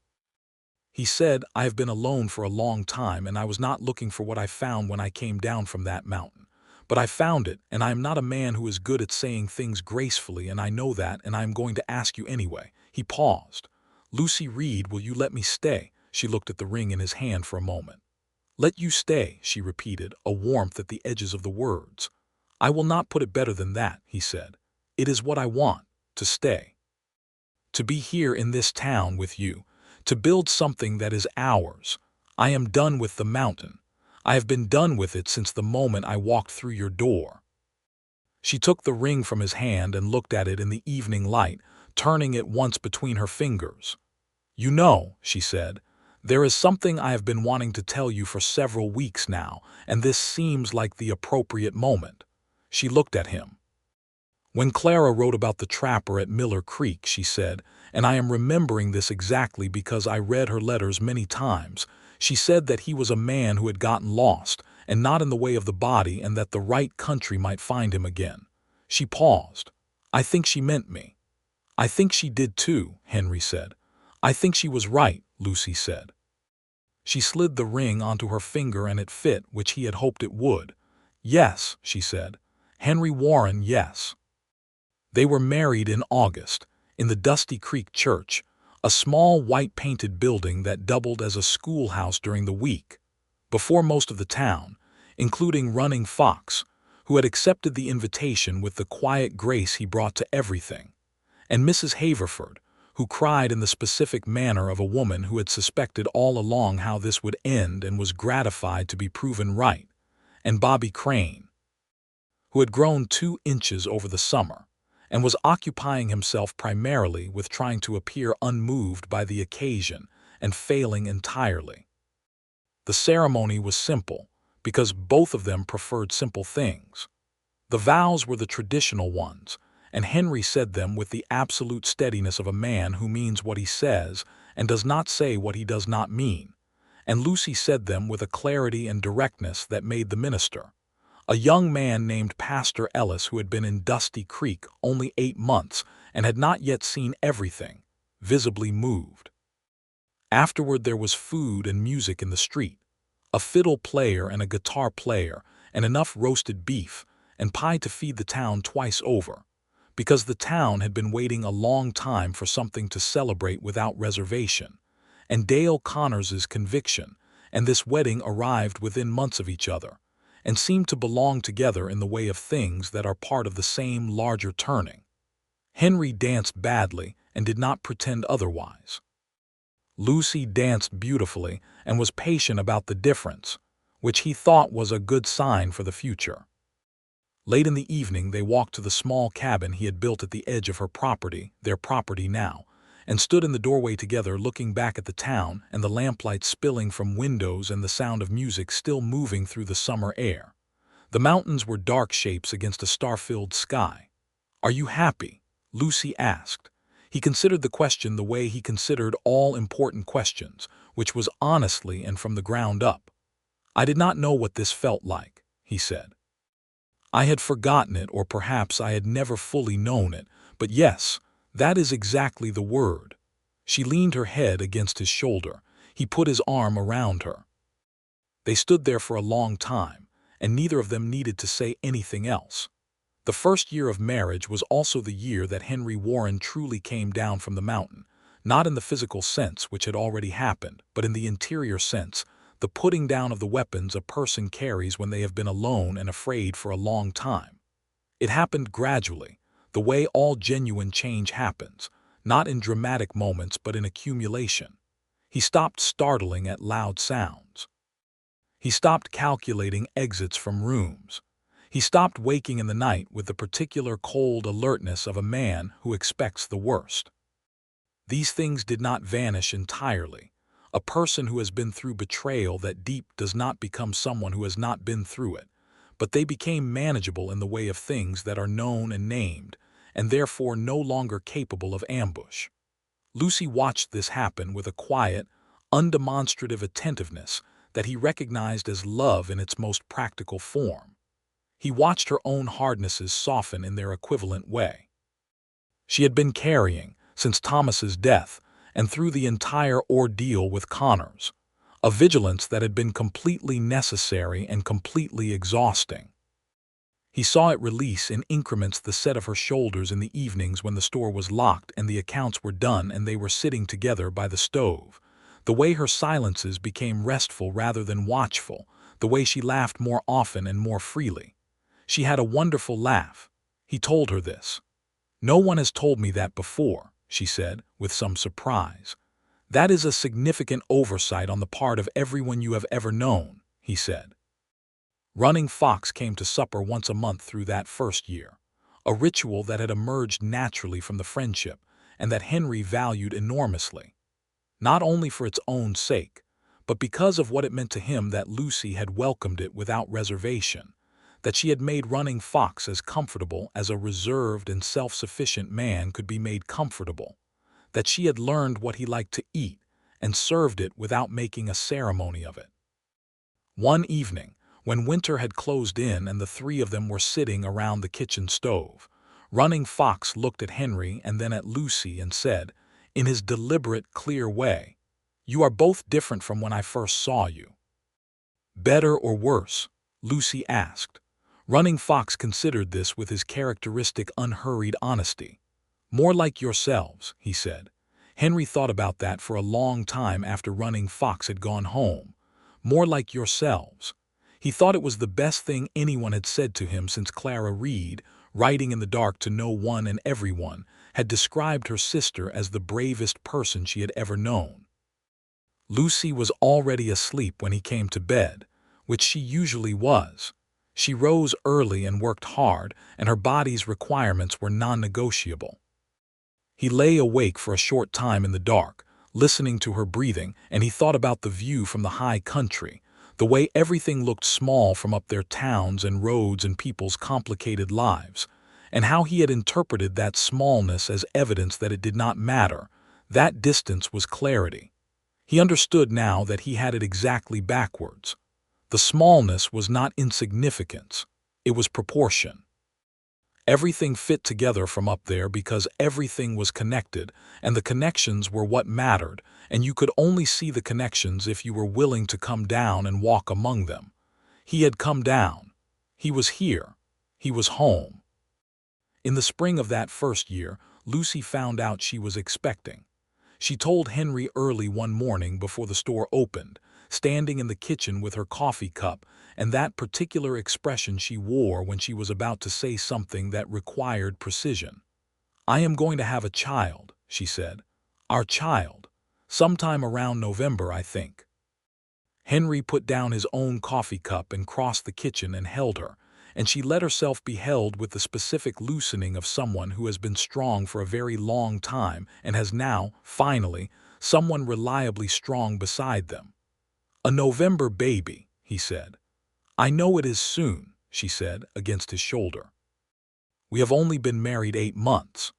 He said, "I have been alone for a long time, and I was not looking for what I found when I came down from that mountain. But I found it, and I am not a man who is good at saying things gracefully, and I know that, and I am going to ask you anyway." He paused. "Lucy Reed, will you let me stay?" She looked at the ring in his hand for a moment. "Let you stay," she repeated, a warmth at the edges of the words. "I will not put it better than that," he said. "It is what I want, to stay. To be here in this town with you, to build something that is ours. I am done with the mountain. I have been done with it since the moment I walked through your door." She took the ring from his hand and looked at it in the evening light, turning it once between her fingers. "You know," she said, There is something I have been wanting to tell you for several weeks now, and this seems like the appropriate moment." She looked at him. "When Clara wrote about the trapper at Miller Creek," she said, "and I am remembering this exactly because I read her letters many times, she said that he was a man who had gotten lost, and not in the way of the body, and that the right country might find him again." She paused. "I think she meant me." "I think she did too," Henry said. "I think she was right," Lucy said. She slid the ring onto her finger and it fit, which he had hoped it would. "Yes," she said. "Henry Warren, yes." They were married in August, in the Dusty Creek Church, a small white-painted building that doubled as a schoolhouse during the week, before most of the town, including Running Fox, who had accepted the invitation with the quiet grace he brought to everything, and Mrs. Haverford, who cried in the specific manner of a woman who had suspected all along how this would end and was gratified to be proven right, and Bobby Crane, who had grown 2 inches over the summer, and was occupying himself primarily with trying to appear unmoved by the occasion and failing entirely. The ceremony was simple, because both of them preferred simple things. The vows were the traditional ones, and Henry said them with the absolute steadiness of a man who means what he says and does not say what he does not mean, and Lucy said them with a clarity and directness that made the minister, a young man named Pastor Ellis who had been in Dusty Creek only 8 months and had not yet seen everything, visibly moved. Afterward there was food and music in the street, a fiddle player and a guitar player, and enough roasted beef and pie to feed the town twice over, because the town had been waiting a long time for something to celebrate without reservation, and Dale Connors's conviction, and this wedding arrived within months of each other, and seemed to belong together in the way of things that are part of the same larger turning. Henry danced badly and did not pretend otherwise. Lucy danced beautifully and was patient about the difference, which he thought was a good sign for the future. Late in the evening they walked to the small cabin he had built at the edge of her property, their property now, and stood in the doorway together looking back at the town and the lamplight spilling from windows and the sound of music still moving through the summer air. The mountains were dark shapes against a star-filled sky. "Are you happy?" Lucy asked. He considered the question the way he considered all important questions, which was honestly and from the ground up. "I did not know what this felt like," he said. "I had forgotten it, or perhaps I had never fully known it, but yes, that is exactly the word." She leaned her head against his shoulder. He put his arm around her. They stood there for a long time, and neither of them needed to say anything else. The first year of marriage was also the year that Henry Warren truly came down from the mountain, not in the physical sense, which had already happened, but in the interior sense, the putting down of the weapons a person carries when they have been alone and afraid for a long time. It happened gradually, the way all genuine change happens, not in dramatic moments but in accumulation. He stopped startling at loud sounds. He stopped calculating exits from rooms. He stopped waking in the night with the particular cold alertness of a man who expects the worst. These things did not vanish entirely. A person who has been through betrayal that deep does not become someone who has not been through it, but they became manageable in the way of things that are known and named, and therefore no longer capable of ambush. Lucy watched this happen with a quiet, undemonstrative attentiveness that he recognized as love in its most practical form. He watched her own hardnesses soften in their equivalent way. She had been carrying, since Thomas's death, and through the entire ordeal with Connors, a vigilance that had been completely necessary and completely exhausting. He saw it release in increments the set of her shoulders in the evenings when the store was locked and the accounts were done and they were sitting together by the stove, the way her silences became restful rather than watchful, the way she laughed more often and more freely. She had a wonderful laugh. He told her this. "No one has told me that before," she said, with some surprise. "That is a significant oversight on the part of everyone you have ever known," he said. Running Fox came to supper once a month through that first year, a ritual that had emerged naturally from the friendship and that Henry valued enormously. not only for its own sake, but because of what it meant to him that Lucy had welcomed it without reservation, that she had made running Fox as comfortable as a reserved and self-sufficient man could be made comfortable, that she had learned what he liked to eat and served it without making a ceremony of it. One evening, when winter had closed in and the three of them were sitting around the kitchen stove, Running Fox looked at Henry and then at Lucy and said, in his deliberate, clear way, "You are both different from when I first saw you." "Better or worse?" Lucy asked. Running Fox considered this with his characteristic unhurried honesty. "More like yourselves," he said. Henry thought about that for a long time after Running Fox had gone home. More like yourselves. He thought it was the best thing anyone had said to him since Clara Reed, writing in the dark to no one and everyone, had described her sister as the bravest person she had ever known. Lucy was already asleep when he came to bed, which she usually was. She rose early and worked hard, and her body's requirements were non-negotiable. He lay awake for a short time in the dark, listening to her breathing, and he thought about the view from the high country, the way everything looked small from up their towns and roads and people's complicated lives, and how he had interpreted that smallness as evidence that it did not matter. That distance was clarity. He understood now that he had it exactly backwards. The smallness was not insignificance, it was proportion. Everything fit together from up there because everything was connected, and the connections were what mattered, and you could only see the connections if you were willing to come down and walk among them. He had come down. He was here. He was home. In the spring of that first year, Lucy found out she was expecting. She told Henry early one morning before the store opened, standing in the kitchen with her coffee cup, and that particular expression she wore when she was about to say something that required precision. "I am going to have a child," she said. "Our child. Sometime around November, I think." Henry put down his own coffee cup and crossed the kitchen and held her, and she let herself be held with the specific loosening of someone who has been strong for a very long time and has now, finally, someone reliably strong beside them. "A November baby," he said. "I know it is soon," she said, against his shoulder. "We have only been married 8 months.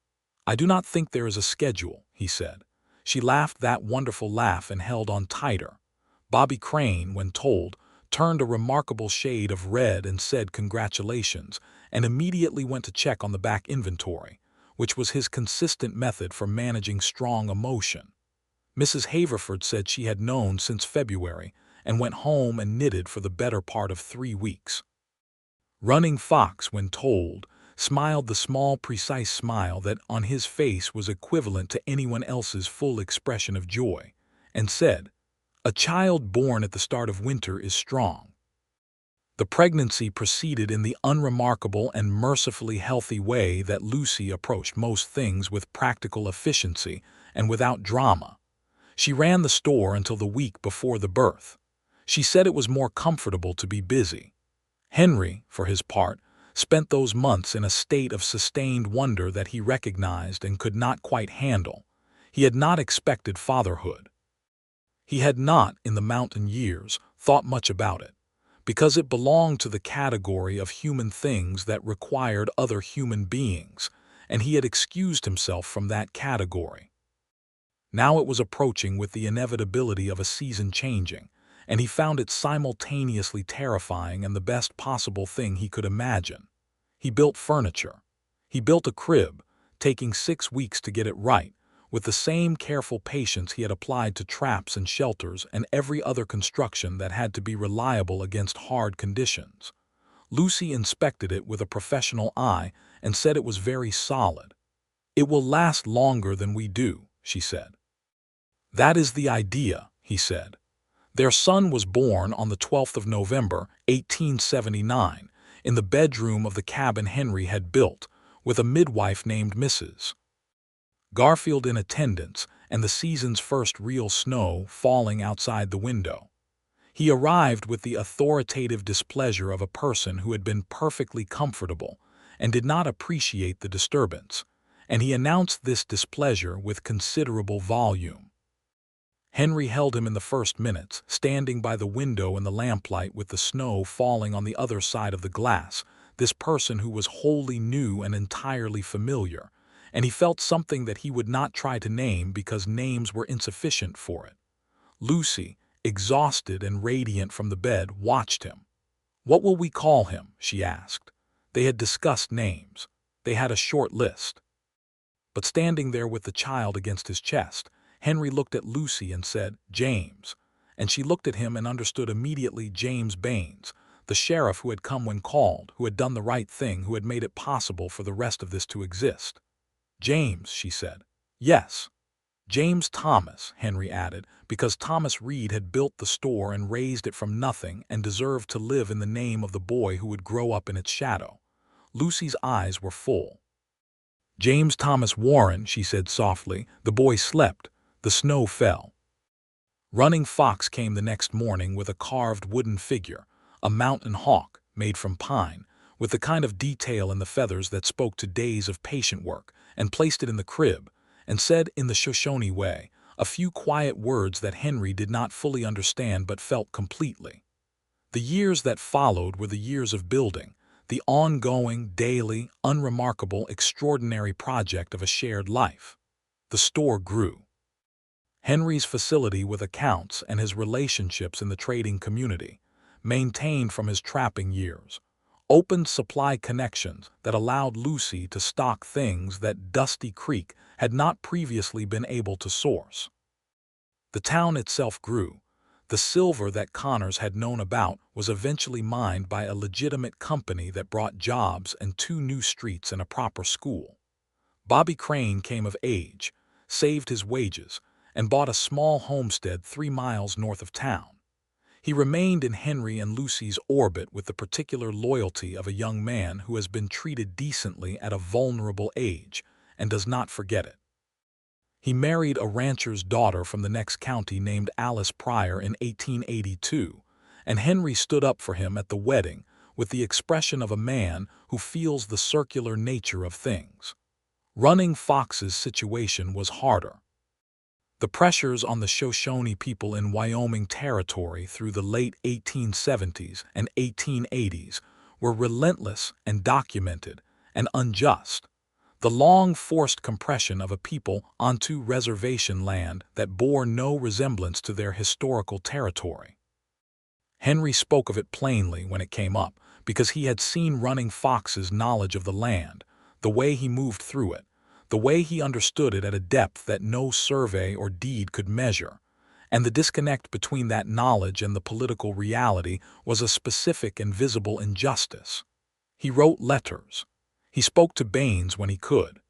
I do not think there is a schedule," he said. She laughed that wonderful laugh and held on tighter. Bobby Crane, when told, turned a remarkable shade of red and said congratulations, and immediately went to check on the back inventory, which was his consistent method for managing strong emotion. Mrs. Haverford said she had known since February and went home and knitted for the better part of 3 weeks. Running Fox, when told, smiled the small, precise smile that on his face was equivalent to anyone else's full expression of joy, and said, "A child born at the start of winter is strong." The pregnancy proceeded in the unremarkable and mercifully healthy way that Lucy approached most things, with practical efficiency and without drama. She ran the store until the week before the birth. She said it was more comfortable to be busy. Henry, for his part, spent those months in a state of sustained wonder that he recognized and could not quite handle. He had not expected fatherhood. He had not, in the mountain years, thought much about it, because it belonged to the category of human things that required other human beings, and he had excused himself from that category. Now it was approaching with the inevitability of a season changing, and he found it simultaneously terrifying and the best possible thing he could imagine. He built furniture. He built a crib, taking 6 weeks to get it right, with the same careful patience he had applied to traps and shelters and every other construction that had to be reliable against hard conditions. Lucy inspected it with a professional eye and said it was very solid. "It will last longer than we do," she said. "That is the idea," he said. Their son was born on the 12th of November, 1879, in the bedroom of the cabin Henry had built, with a midwife named Mrs. Garfield in attendance, and the season's first real snow falling outside the window. He arrived with the authoritative displeasure of a person who had been perfectly comfortable and did not appreciate the disturbance, and he announced this displeasure with considerable volume. Henry held him in the first minutes, standing by the window in the lamplight with the snow falling on the other side of the glass, this person who was wholly new and entirely familiar, and he felt something that he would not try to name because names were insufficient for it. Lucy, exhausted and radiant from the bed, watched him. "What will we call him?" she asked. They had discussed names. They had a short list. But standing there with the child against his chest, Henry looked at Lucy and said, "James." And she looked at him and understood immediately James Baines, the sheriff who had come when called, who had done the right thing, who had made it possible for the rest of this to exist. "James," she said. "Yes." "James Thomas," Henry added, because Thomas Reed had built the store and raised it from nothing and deserved to live in the name of the boy who would grow up in its shadow. Lucy's eyes were full. "James Thomas Warren," she said softly. The boy slept. The snow fell. Running Fox came the next morning with a carved wooden figure, a mountain hawk made from pine, with the kind of detail in the feathers that spoke to days of patient work, and placed it in the crib, and said in the Shoshone way a few quiet words that Henry did not fully understand but felt completely. The years that followed were the years of building, the ongoing, daily, unremarkable, extraordinary project of a shared life. The store grew. Henry's facility with accounts and his relationships in the trading community, maintained from his trapping years, opened supply connections that allowed Lucy to stock things that Dusty Creek had not previously been able to source. The town itself grew. The silver that Connors had known about was eventually mined by a legitimate company that brought jobs and 2 new streets and a proper school. Bobby Crane came of age, saved his wages, and bought a small homestead 3 miles north of town. He remained in Henry and Lucy's orbit with the particular loyalty of a young man who has been treated decently at a vulnerable age and does not forget it. He married a rancher's daughter from the next county named Alice Pryor in 1882, and Henry stood up for him at the wedding with the expression of a man who feels the circular nature of things. Running Fox's situation was harder. The pressures on the Shoshone people in Wyoming Territory through the late 1870s and 1880s were relentless and documented and unjust. The long forced compression of a people onto reservation land that bore no resemblance to their historical territory. Henry spoke of it plainly when it came up, because he had seen Running Fox's knowledge of the land, the way he moved through it, the way he understood it at a depth that no survey or deed could measure, and the disconnect between that knowledge and the political reality was a specific and visible injustice. He wrote letters. He spoke to Baines when he could.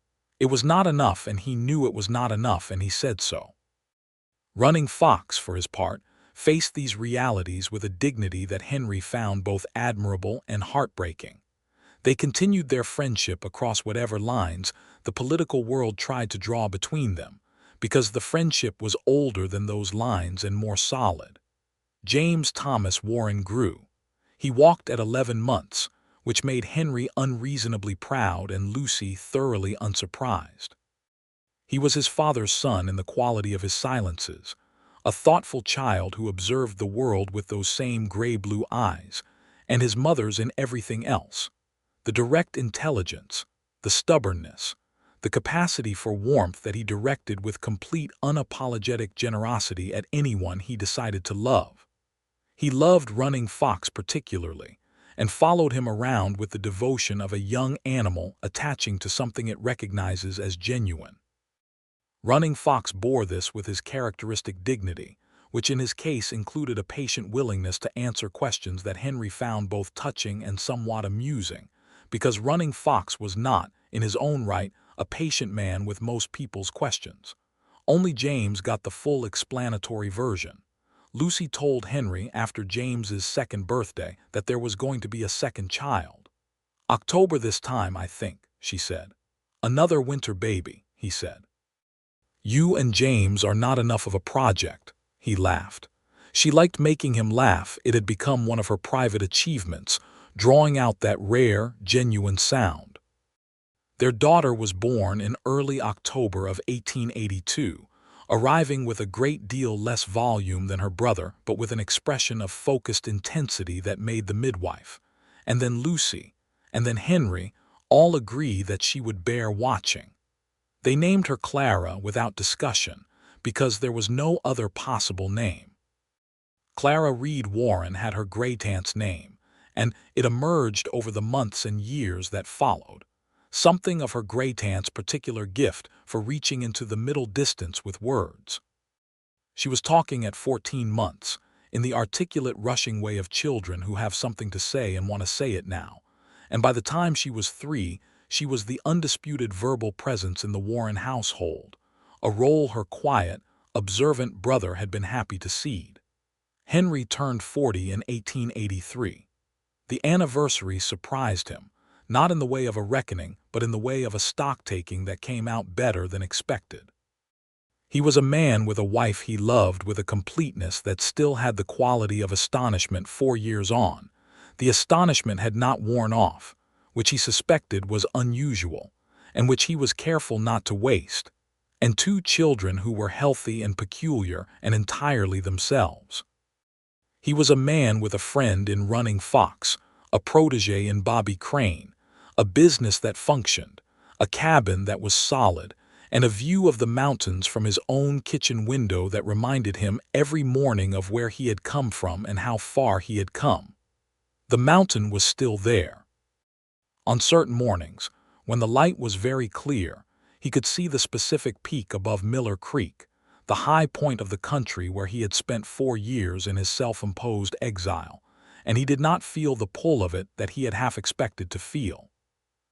It was not enough, and he knew it was not enough, and he said so. Running Fox, for his part, faced these realities with a dignity that Henry found both admirable and heartbreaking. They continued their friendship across whatever lines the political world tried to draw between them, because the friendship was older than those lines and more solid. James Thomas Warren grew. He walked at 11 months, which made Henry unreasonably proud and Lucy thoroughly unsurprised. He was his father's son in the quality of his silences, a thoughtful child who observed the world with those same gray-blue eyes, and his mother's in everything else. The direct intelligence, the stubbornness, the capacity for warmth that he directed with complete unapologetic generosity at anyone he decided to love. He loved Running Fox particularly, and followed him around with the devotion of a young animal attaching to something it recognizes as genuine. Running Fox bore this with his characteristic dignity, which in his case included a patient willingness to answer questions that Henry found both touching and somewhat amusing, because Running Fox was not, in his own right, a patient man with most people's questions. Only James got the full explanatory version. Lucy told Henry after James's 2nd birthday that there was going to be a 2nd child. "October this time, I think," she said. "Another winter baby," he said. "You and James are not enough of a project," he laughed. She liked making him laugh. It had become one of her private achievements, drawing out that rare, genuine sound. Their daughter was born in early October of 1882, arriving with a great deal less volume than her brother, but with an expression of focused intensity that made the midwife, and then Lucy, and then Henry, all agree that she would bear watching. They named her Clara without discussion, because there was no other possible name. Clara Reed Warren had her great-aunt's name, and it emerged over the months and years that followed, something of her great-aunt's particular gift for reaching into the middle distance with words. She was talking at 14 months, in the articulate rushing way of children who have something to say and want to say it now, and by the time she was 3, she was the undisputed verbal presence in the Warren household, a role her quiet, observant brother had been happy to cede. Henry turned 40 in 1883. The anniversary surprised him, not in the way of a reckoning, but in the way of a stock-taking that came out better than expected. He was a man with a wife he loved with a completeness that still had the quality of astonishment 4 years on. The astonishment had not worn off, which he suspected was unusual, and which he was careful not to waste, and 2 children who were healthy and peculiar and entirely themselves. He was a man with a friend in Running Fox, a protege in Bobby Crane, a business that functioned, a cabin that was solid, and a view of the mountains from his own kitchen window that reminded him every morning of where he had come from and how far he had come. The mountain was still there. On certain mornings, when the light was very clear, he could see the specific peak above Miller Creek, the high point of the country where he had spent 4 years in his self-imposed exile, and he did not feel the pull of it that he had half expected to feel.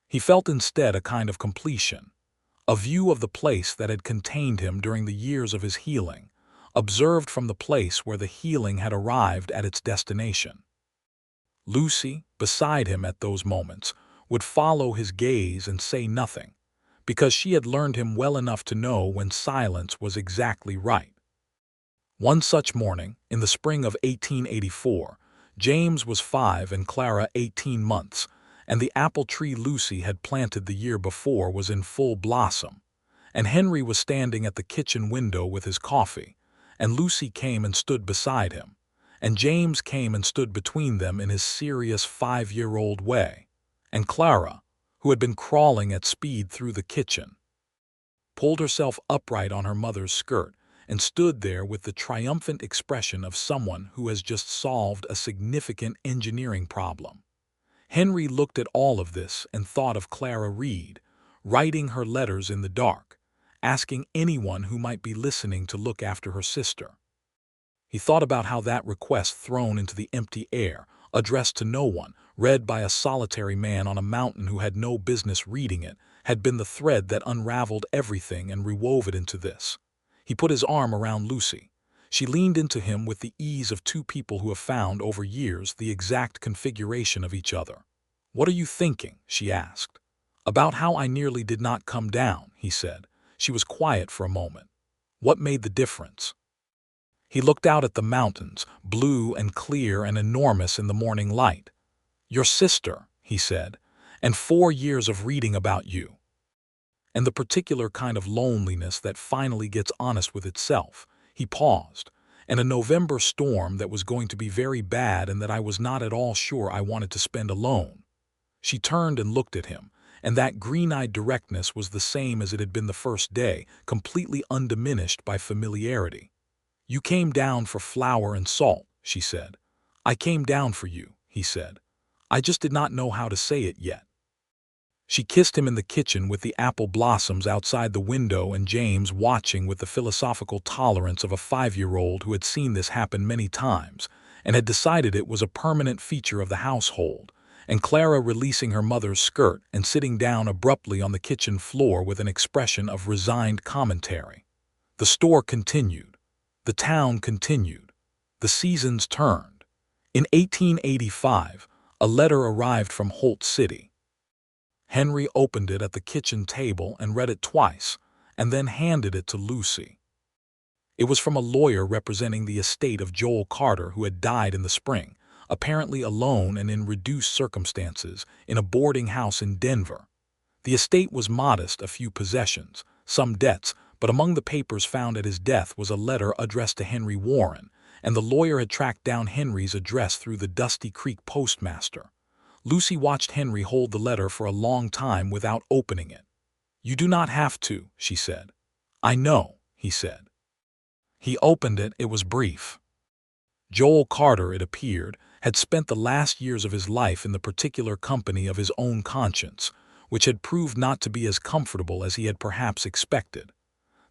He felt instead a kind of completion, a view of the place that had contained him during the years of his healing, observed from the place where the healing had arrived at its destination. Lucy, beside him at those moments, would follow his gaze and say nothing, because she had learned him well enough to know when silence was exactly right. One such morning, in the spring of 1884, James was 5 and Clara 18 months, and the apple tree Lucy had planted the year before was in full blossom, and Henry was standing at the kitchen window with his coffee, and Lucy came and stood beside him, and James came and stood between them in his serious 5-year-old way, and Clara, who had been crawling at speed through the kitchen, pulled herself upright on her mother's skirt and stood there with the triumphant expression of someone who has just solved a significant engineering problem. Henry looked at all of this and thought of Clara Reed, writing her letters in the dark, asking anyone who might be listening to look after her sister. He thought about how that request thrown into the empty air, addressed to no one, read by a solitary man on a mountain who had no business reading it, had been the thread that unraveled everything and rewove it into this. He put his arm around Lucy. She leaned into him with the ease of 2 people who have found over years the exact configuration of each other. "What are you thinking?" she asked. "About how I nearly did not come down," he said. She was quiet for a moment. "What made the difference?" He looked out at the mountains, blue and clear and enormous in the morning light. "Your sister," he said, "and 4 years of reading about you." And the particular kind of loneliness that finally gets honest with itself. He paused, and a November storm that was going to be very bad and that I was not at all sure I wanted to spend alone. She turned and looked at him, and that green-eyed directness was the same as it had been the first day, completely undiminished by familiarity. "You came down for flour and salt," she said. "I came down for you," he said. "I just did not know how to say it yet." She kissed him in the kitchen with the apple blossoms outside the window and James watching with the philosophical tolerance of a 5-year-old who had seen this happen many times and had decided it was a permanent feature of the household, and Clara releasing her mother's skirt and sitting down abruptly on the kitchen floor with an expression of resigned commentary. The store continued. The town continued. The seasons turned. In 1885, a letter arrived from Holt City. Henry opened it at the kitchen table and read it twice, and then handed it to Lucy. It was from a lawyer representing the estate of Joel Carter, who had died in the spring, apparently alone and in reduced circumstances, in a boarding house in Denver. The estate was modest, a few possessions, some debts, but among the papers found at his death was a letter addressed to Henry Warren, and the lawyer had tracked down Henry's address through the Dusty Creek postmaster. Lucy watched Henry hold the letter for a long time without opening it. "You do not have to," she said. "I know," he said. He opened it. It was brief. Joel Carter, it appeared, had spent the last years of his life in the particular company of his own conscience, which had proved not to be as comfortable as he had perhaps expected.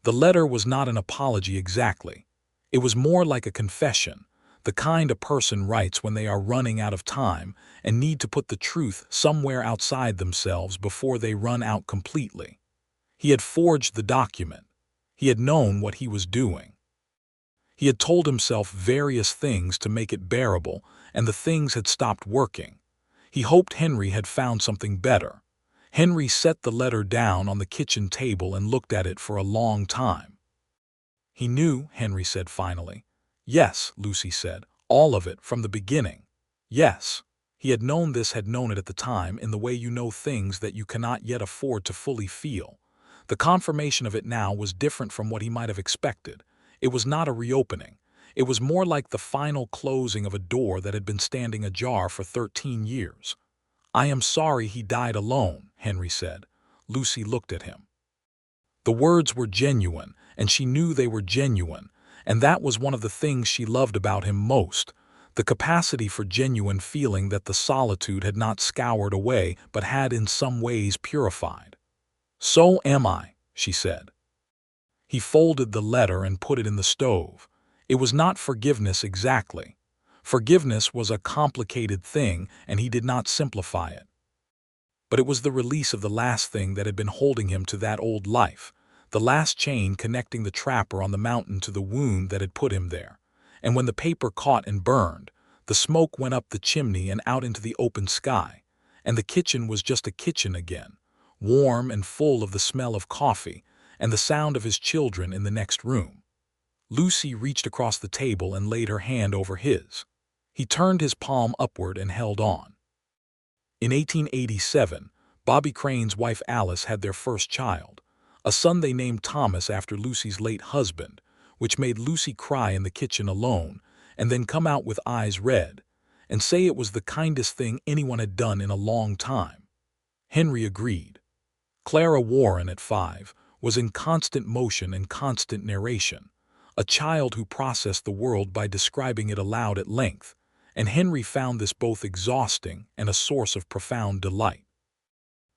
The letter was not an apology exactly. It was more like a confession, the kind a person writes when they are running out of time and need to put the truth somewhere outside themselves before they run out completely. He had forged the document. He had known what he was doing. He had told himself various things to make it bearable, and the things had stopped working. He hoped Henry had found something better. Henry set the letter down on the kitchen table and looked at it for a long time. "He knew," Henry said finally. "Yes," Lucy said, "all of it from the beginning. Yes. He had known this, had known it at the time, in the way you know things that you cannot yet afford to fully feel. The confirmation of it now was different from what he might have expected. It was not a reopening. It was more like the final closing of a door that had been standing ajar for 13 years. "I am sorry he died alone," Henry said. Lucy looked at him. The words were genuine, and she knew they were genuine, and that was one of the things she loved about him most, the capacity for genuine feeling that the solitude had not scoured away but had in some ways purified. "So am I," she said. He folded the letter and put it in the stove. It was not forgiveness exactly. Forgiveness was a complicated thing, and he did not simplify it. But it was the release of the last thing that had been holding him to that old life, the last chain connecting the trapper on the mountain to the wound that had put him there. And when the paper caught and burned, the smoke went up the chimney and out into the open sky, and the kitchen was just a kitchen again, warm and full of the smell of coffee and the sound of his children in the next room. Lucy reached across the table and laid her hand over his. He turned his palm upward and held on. In 1887, Bobby Crane's wife Alice had their first child, a son they named Thomas after Lucy's late husband, which made Lucy cry in the kitchen alone and then come out with eyes red and say it was the kindest thing anyone had done in a long time. Henry agreed. Clara Warren, at 5, was in constant motion and constant narration, a child who processed the world by describing it aloud at length, and Henry found this both exhausting and a source of profound delight.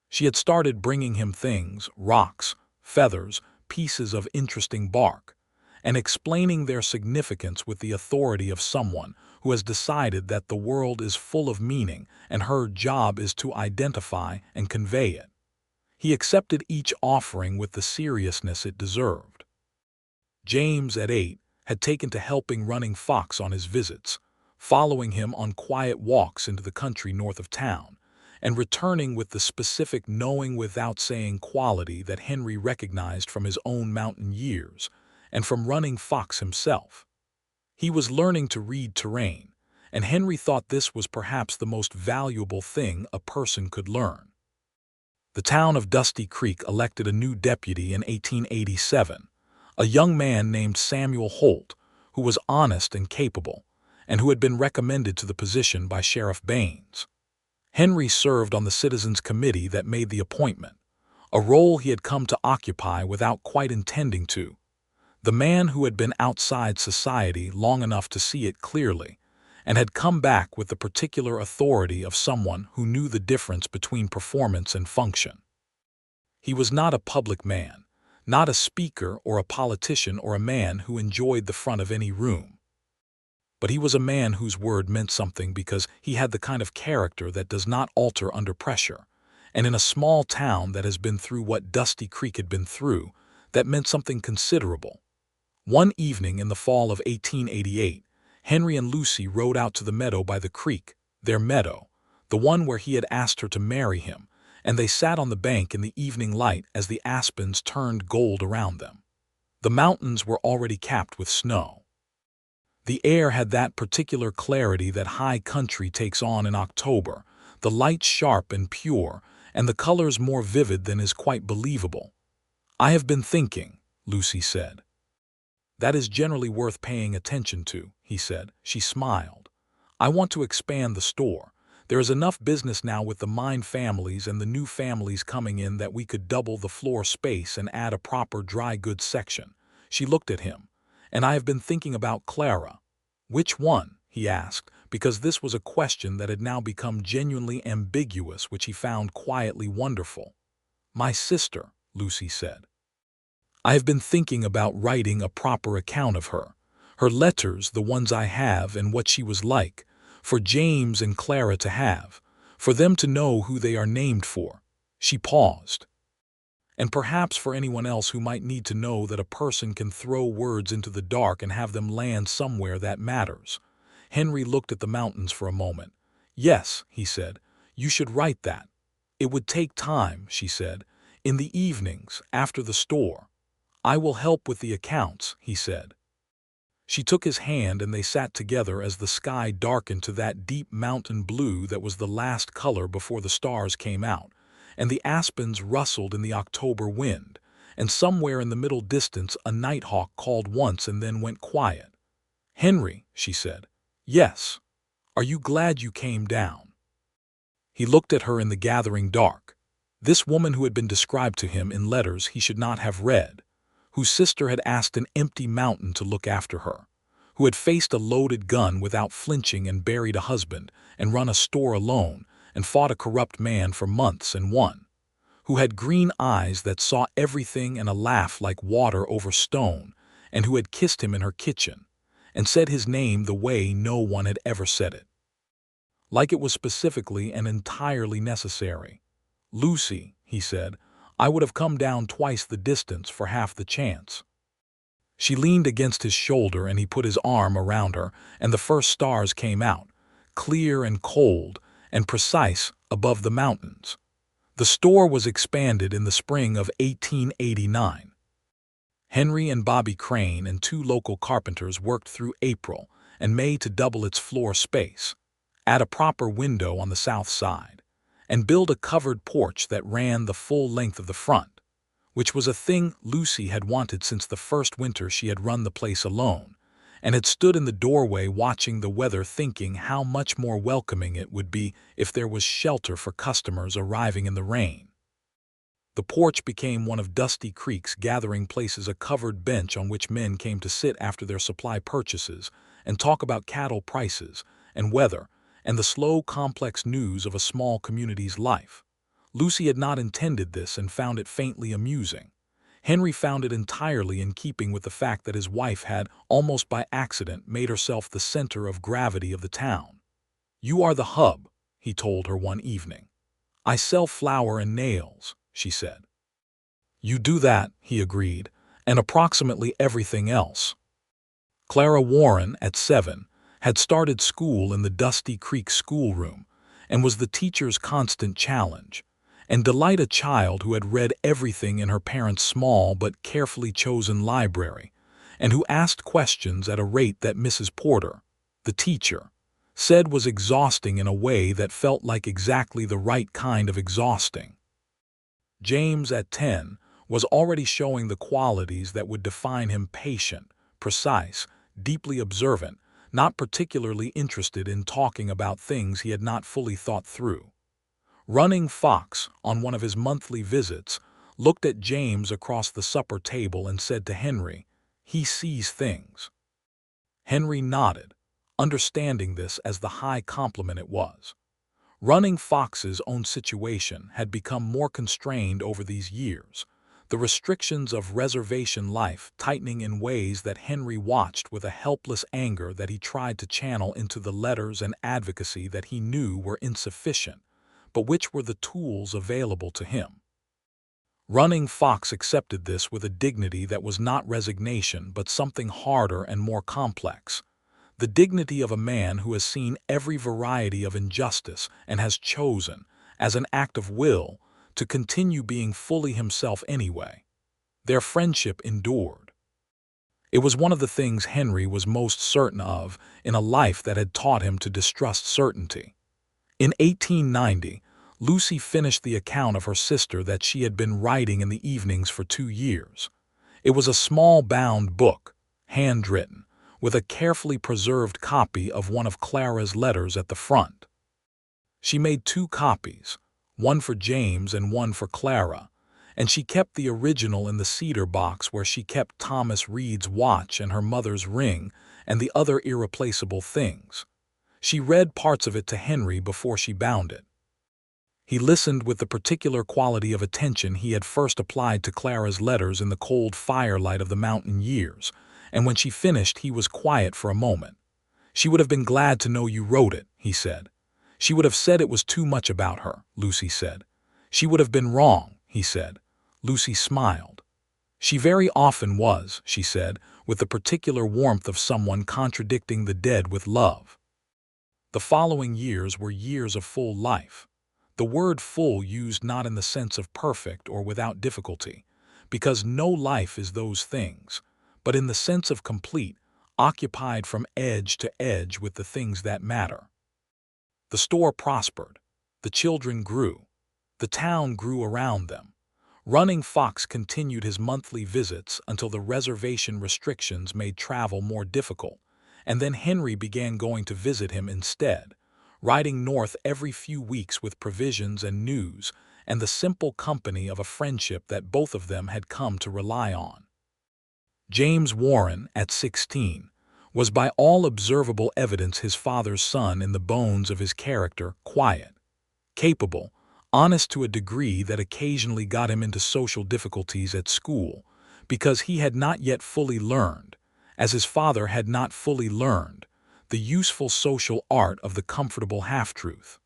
She had started bringing him things, rocks, feathers, pieces of interesting bark, and explaining their significance with the authority of someone who has decided that the world is full of meaning and her job is to identify and convey it. He accepted each offering with the seriousness it deserved. James, at 8, had taken to helping running Fox on his visits, following him on quiet walks into the country north of town, and returning with the specific knowing without saying quality that Henry recognized from his own mountain years and from running Fox himself. He was learning to read terrain, and Henry thought this was perhaps the most valuable thing a person could learn. The town of Dusty Creek elected a new deputy in 1887, a young man named Samuel Holt, who was honest and capable, and who had been recommended to the position by Sheriff Baines. Henry served on the Citizens Committee that made the appointment, a role he had come to occupy without quite intending to. The man who had been outside society long enough to see it clearly, and had come back with the particular authority of someone who knew the difference between performance and function. He was not a public man, not a speaker or a politician or a man who enjoyed the front of any room. But he was a man whose word meant something because he had the kind of character that does not alter under pressure, and in a small town that has been through what Dusty Creek had been through, that meant something considerable. One evening in the fall of 1888, Henry and Lucy rode out to the meadow by the creek, their meadow, the one where he had asked her to marry him, and they sat on the bank in the evening light as the aspens turned gold around them. The mountains were already capped with snow. The air had that particular clarity that high country takes on in October, the light sharp and pure, and the colors more vivid than is quite believable. "I have been thinking," Lucy said. That is generally worth paying attention to, he said. She smiled. I want to expand the store. There is enough business now with the Mine families and the new families coming in that we could double the floor space and add a proper dry goods section. She looked at him. And I have been thinking about Clara. Which one? He asked, because this was a question that had now become genuinely ambiguous, which he found quietly wonderful. My sister, Lucy said. I have been thinking about writing a proper account of her. Her letters, the ones I have, and what she was like, for James and Clara to have, for them to know who they are named for. She paused. And perhaps for anyone else who might need to know that a person can throw words into the dark and have them land somewhere that matters. Henry looked at the mountains for a moment. Yes, he said, you should write that. It would take time, she said, in the evenings, after the store. I will help with the accounts, he said. She took his hand and they sat together as the sky darkened to that deep mountain blue that was the last color before the stars came out, and the aspens rustled in the October wind, and somewhere in the middle distance a nighthawk called once and then went quiet. Henry, she said. Yes. Are you glad you came down? He looked at her in the gathering dark. This woman who had been described to him in letters he should not have read, whose sister had asked an empty mountain to look after her, who had faced a loaded gun without flinching and buried a husband and run a store alone and fought a corrupt man for months and won, who had green eyes that saw everything and a laugh like water over stone, and who had kissed him in her kitchen and said his name the way no one had ever said it, like it was specifically and entirely necessary. Lucy, he said, I would have come down twice the distance for half the chance. She leaned against his shoulder and he put his arm around her, and the first stars came out, clear and cold and precise above the mountains. The store was expanded in the spring of 1889. Henry and Bobby Crane and 2 local carpenters worked through April and May to double its floor space, add a proper window on the south side, and build a covered porch that ran the full length of the front, which was a thing Lucy had wanted since the first winter she had run the place alone, and had stood in the doorway watching the weather thinking how much more welcoming it would be if there was shelter for customers arriving in the rain. The porch became one of Dusty Creek's gathering places, a covered bench on which men came to sit after their supply purchases and talk about cattle prices and weather and the slow, complex news of a small community's life. Lucy had not intended this and found it faintly amusing. Henry found it entirely in keeping with the fact that his wife had, almost by accident, made herself the center of gravity of the town. You are the hub, he told her one evening. I sell flour and nails, she said. You do that, he agreed, and approximately everything else. Clara Warren, at 7, had started school in the Dusty Creek schoolroom and was the teacher's constant challenge, and delight a child who had read everything in her parents' small but carefully chosen library, and who asked questions at a rate that Mrs. Porter, the teacher, said was exhausting in a way that felt like exactly the right kind of exhausting. James, at 10, was already showing the qualities that would define him: patient, precise, deeply observant, not particularly interested in talking about things he had not fully thought through. Running Fox, on one of his monthly visits, looked at James across the supper table and said to Henry, "He sees things." Henry nodded, understanding this as the high compliment it was. Running Fox's own situation had become more constrained over these years, the restrictions of reservation life tightening in ways that Henry watched with a helpless anger that he tried to channel into the letters and advocacy that he knew were insufficient, but which were the tools available to him. Running Fox accepted this with a dignity that was not resignation but something harder and more complex, the dignity of a man who has seen every variety of injustice and has chosen, as an act of will, to continue being fully himself anyway. Their friendship endured. It was one of the things Henry was most certain of in a life that had taught him to distrust certainty. In 1890, Lucy finished the account of her sister that she had been writing in the evenings for 2 years. It was a small bound book, handwritten, with a carefully preserved copy of one of Clara's letters at the front. She made 2 copies, one for James and one for Clara, and she kept the original in the cedar box where she kept Thomas Reed's watch and her mother's ring and the other irreplaceable things. She read parts of it to Henry before she bound it. He listened with the particular quality of attention he had first applied to Clara's letters in the cold firelight of the mountain years, and when she finished he was quiet for a moment. "She would have been glad to know you wrote it," he said. "She would have said it was too much about her," Lucy said. "She would have been wrong," he said. Lucy smiled. "She very often was," she said, with the particular warmth of someone contradicting the dead with love. The following years were years of full life. The word full used not in the sense of perfect or without difficulty, because no life is those things, but in the sense of complete, occupied from edge to edge with the things that matter. The store prospered. The children grew. The town grew around them. Running Fox continued his monthly visits until the reservation restrictions made travel more difficult, and then Henry began going to visit him instead, riding north every few weeks with provisions and news and the simple company of a friendship that both of them had come to rely on. James Warren, at 16, was by all observable evidence his father's son in the bones of his character, quiet, capable, honest to a degree that occasionally got him into social difficulties at school, because he had not yet fully learned, as his father had not fully learned, the useful social art of the comfortable half-truth.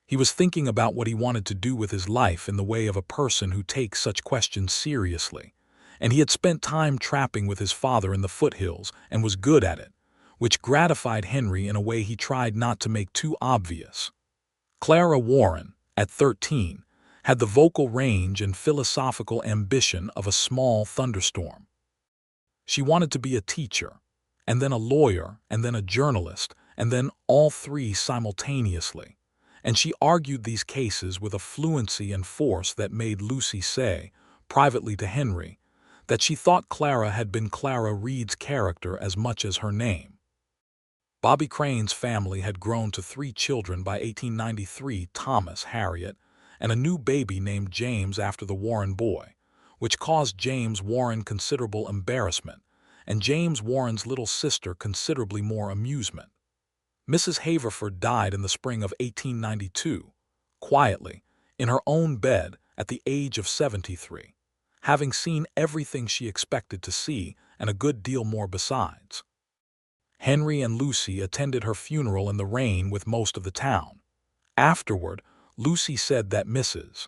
He was thinking about what he wanted to do with his life in the way of a person who takes such questions seriously, and he had spent time trapping with his father in the foothills and was good at it, which gratified Henry in a way he tried not to make too obvious. Clara Warren, at 13, had the vocal range and philosophical ambition of a small thunderstorm. She wanted to be a teacher, and then a lawyer, and then a journalist, and then all 3 simultaneously, and she argued these cases with a fluency and force that made Lucy say, privately to Henry, that she thought Clara had been Clara Reed's character as much as her name. Bobby Crane's family had grown to 3 children by 1893, Thomas, Harriet, and a new baby named James after the Warren boy, which caused James Warren considerable embarrassment, and James Warren's little sister considerably more amusement. Mrs. Haverford died in the spring of 1892, quietly, in her own bed at the age of 73, having seen everything she expected to see and a good deal more besides. Henry and Lucy attended her funeral in the rain with most of the town. Afterward, Lucy said that Mrs.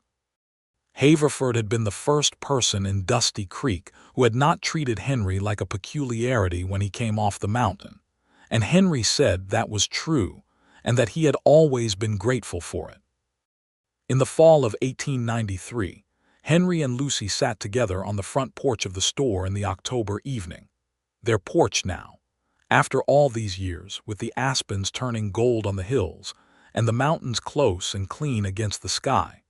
Haverford had been the first person in Dusty Creek who had not treated Henry like a peculiarity when he came off the mountain, and Henry said that was true and that he had always been grateful for it. In the fall of 1893, Henry and Lucy sat together on the front porch of the store in the October evening. Their porch now, after all these years, with the aspens turning gold on the hills and the mountains close and clean against the sky.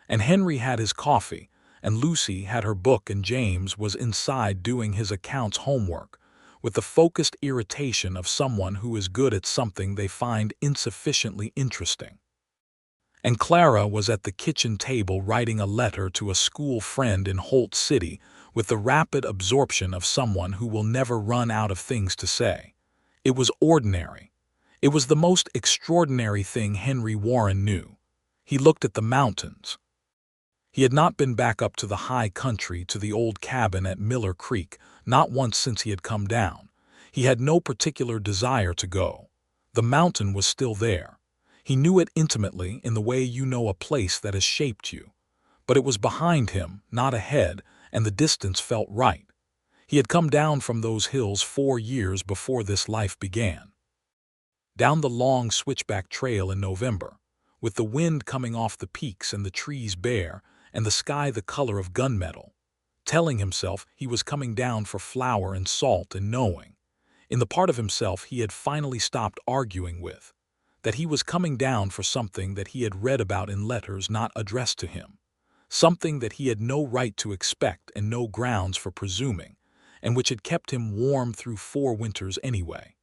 And Henry had his coffee, and Lucy had her book, and James was inside doing his accounts homework, with the focused irritation of someone who is good at something they find insufficiently interesting. And Clara was at the kitchen table writing a letter to a school friend in Holt City with the rapid absorption of someone who will never run out of things to say. It was ordinary. It was the most extraordinary thing Henry Warren knew. He looked at the mountains. He had not been back up to the high country, to the old cabin at Miller Creek, not once since he had come down. He had no particular desire to go. The mountain was still there. He knew it intimately, in the way you know a place that has shaped you. But it was behind him, not ahead, and the distance felt right. He had come down from those hills 4 years before this life began. Down the long switchback trail in November, with the wind coming off the peaks and the trees bare, and the sky the color of gunmetal, telling himself he was coming down for flour and salt, and knowing, in the part of himself he had finally stopped arguing with, that he was coming down for something that he had read about in letters not addressed to him, something that he had no right to expect and no grounds for presuming, and which had kept him warm through 4 winters anyway.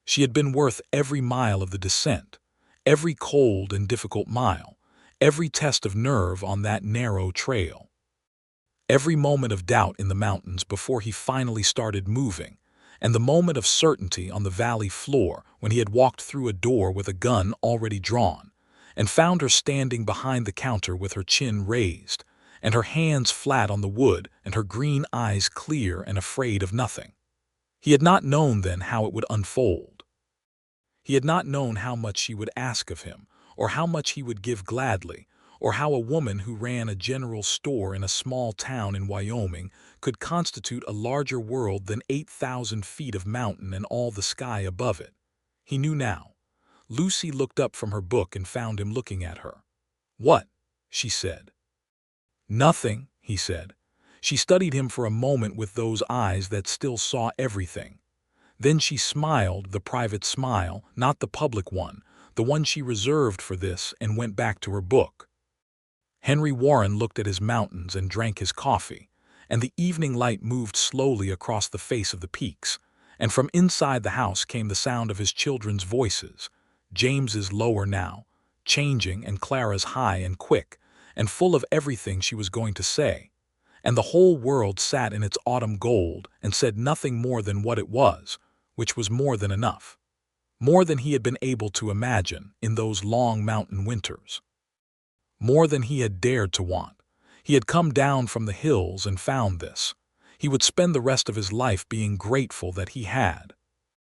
She had been worth every mile of the descent, every cold and difficult mile, every test of nerve on that narrow trail, every moment of doubt in the mountains before he finally started moving, and the moment of certainty on the valley floor when he had walked through a door with a gun already drawn, and found her standing behind the counter with her chin raised, and her hands flat on the wood and her green eyes clear and afraid of nothing. He had not known then how it would unfold. He had not known how much she would ask of him, or how much he would give gladly, or how a woman who ran a general store in a small town in Wyoming could constitute a larger world than 8,000 feet of mountain and all the sky above it. He knew now. Lucy looked up from her book and found him looking at her. "What?" she said. "Nothing," he said. She studied him for a moment with those eyes that still saw everything. Then she smiled, the private smile, not the public one, the one she reserved for this, and went back to her book. Henry Warren looked at his mountains and drank his coffee, and the evening light moved slowly across the face of the peaks, and from inside the house came the sound of his children's voices, James's lower now, changing, and Clara's high and quick, and full of everything she was going to say. And the whole world sat in its autumn gold and said nothing more than what it was, which was more than enough. More than he had been able to imagine in those long mountain winters. More than he had dared to want. He had come down from the hills and found this. He would spend the rest of his life being grateful that he had.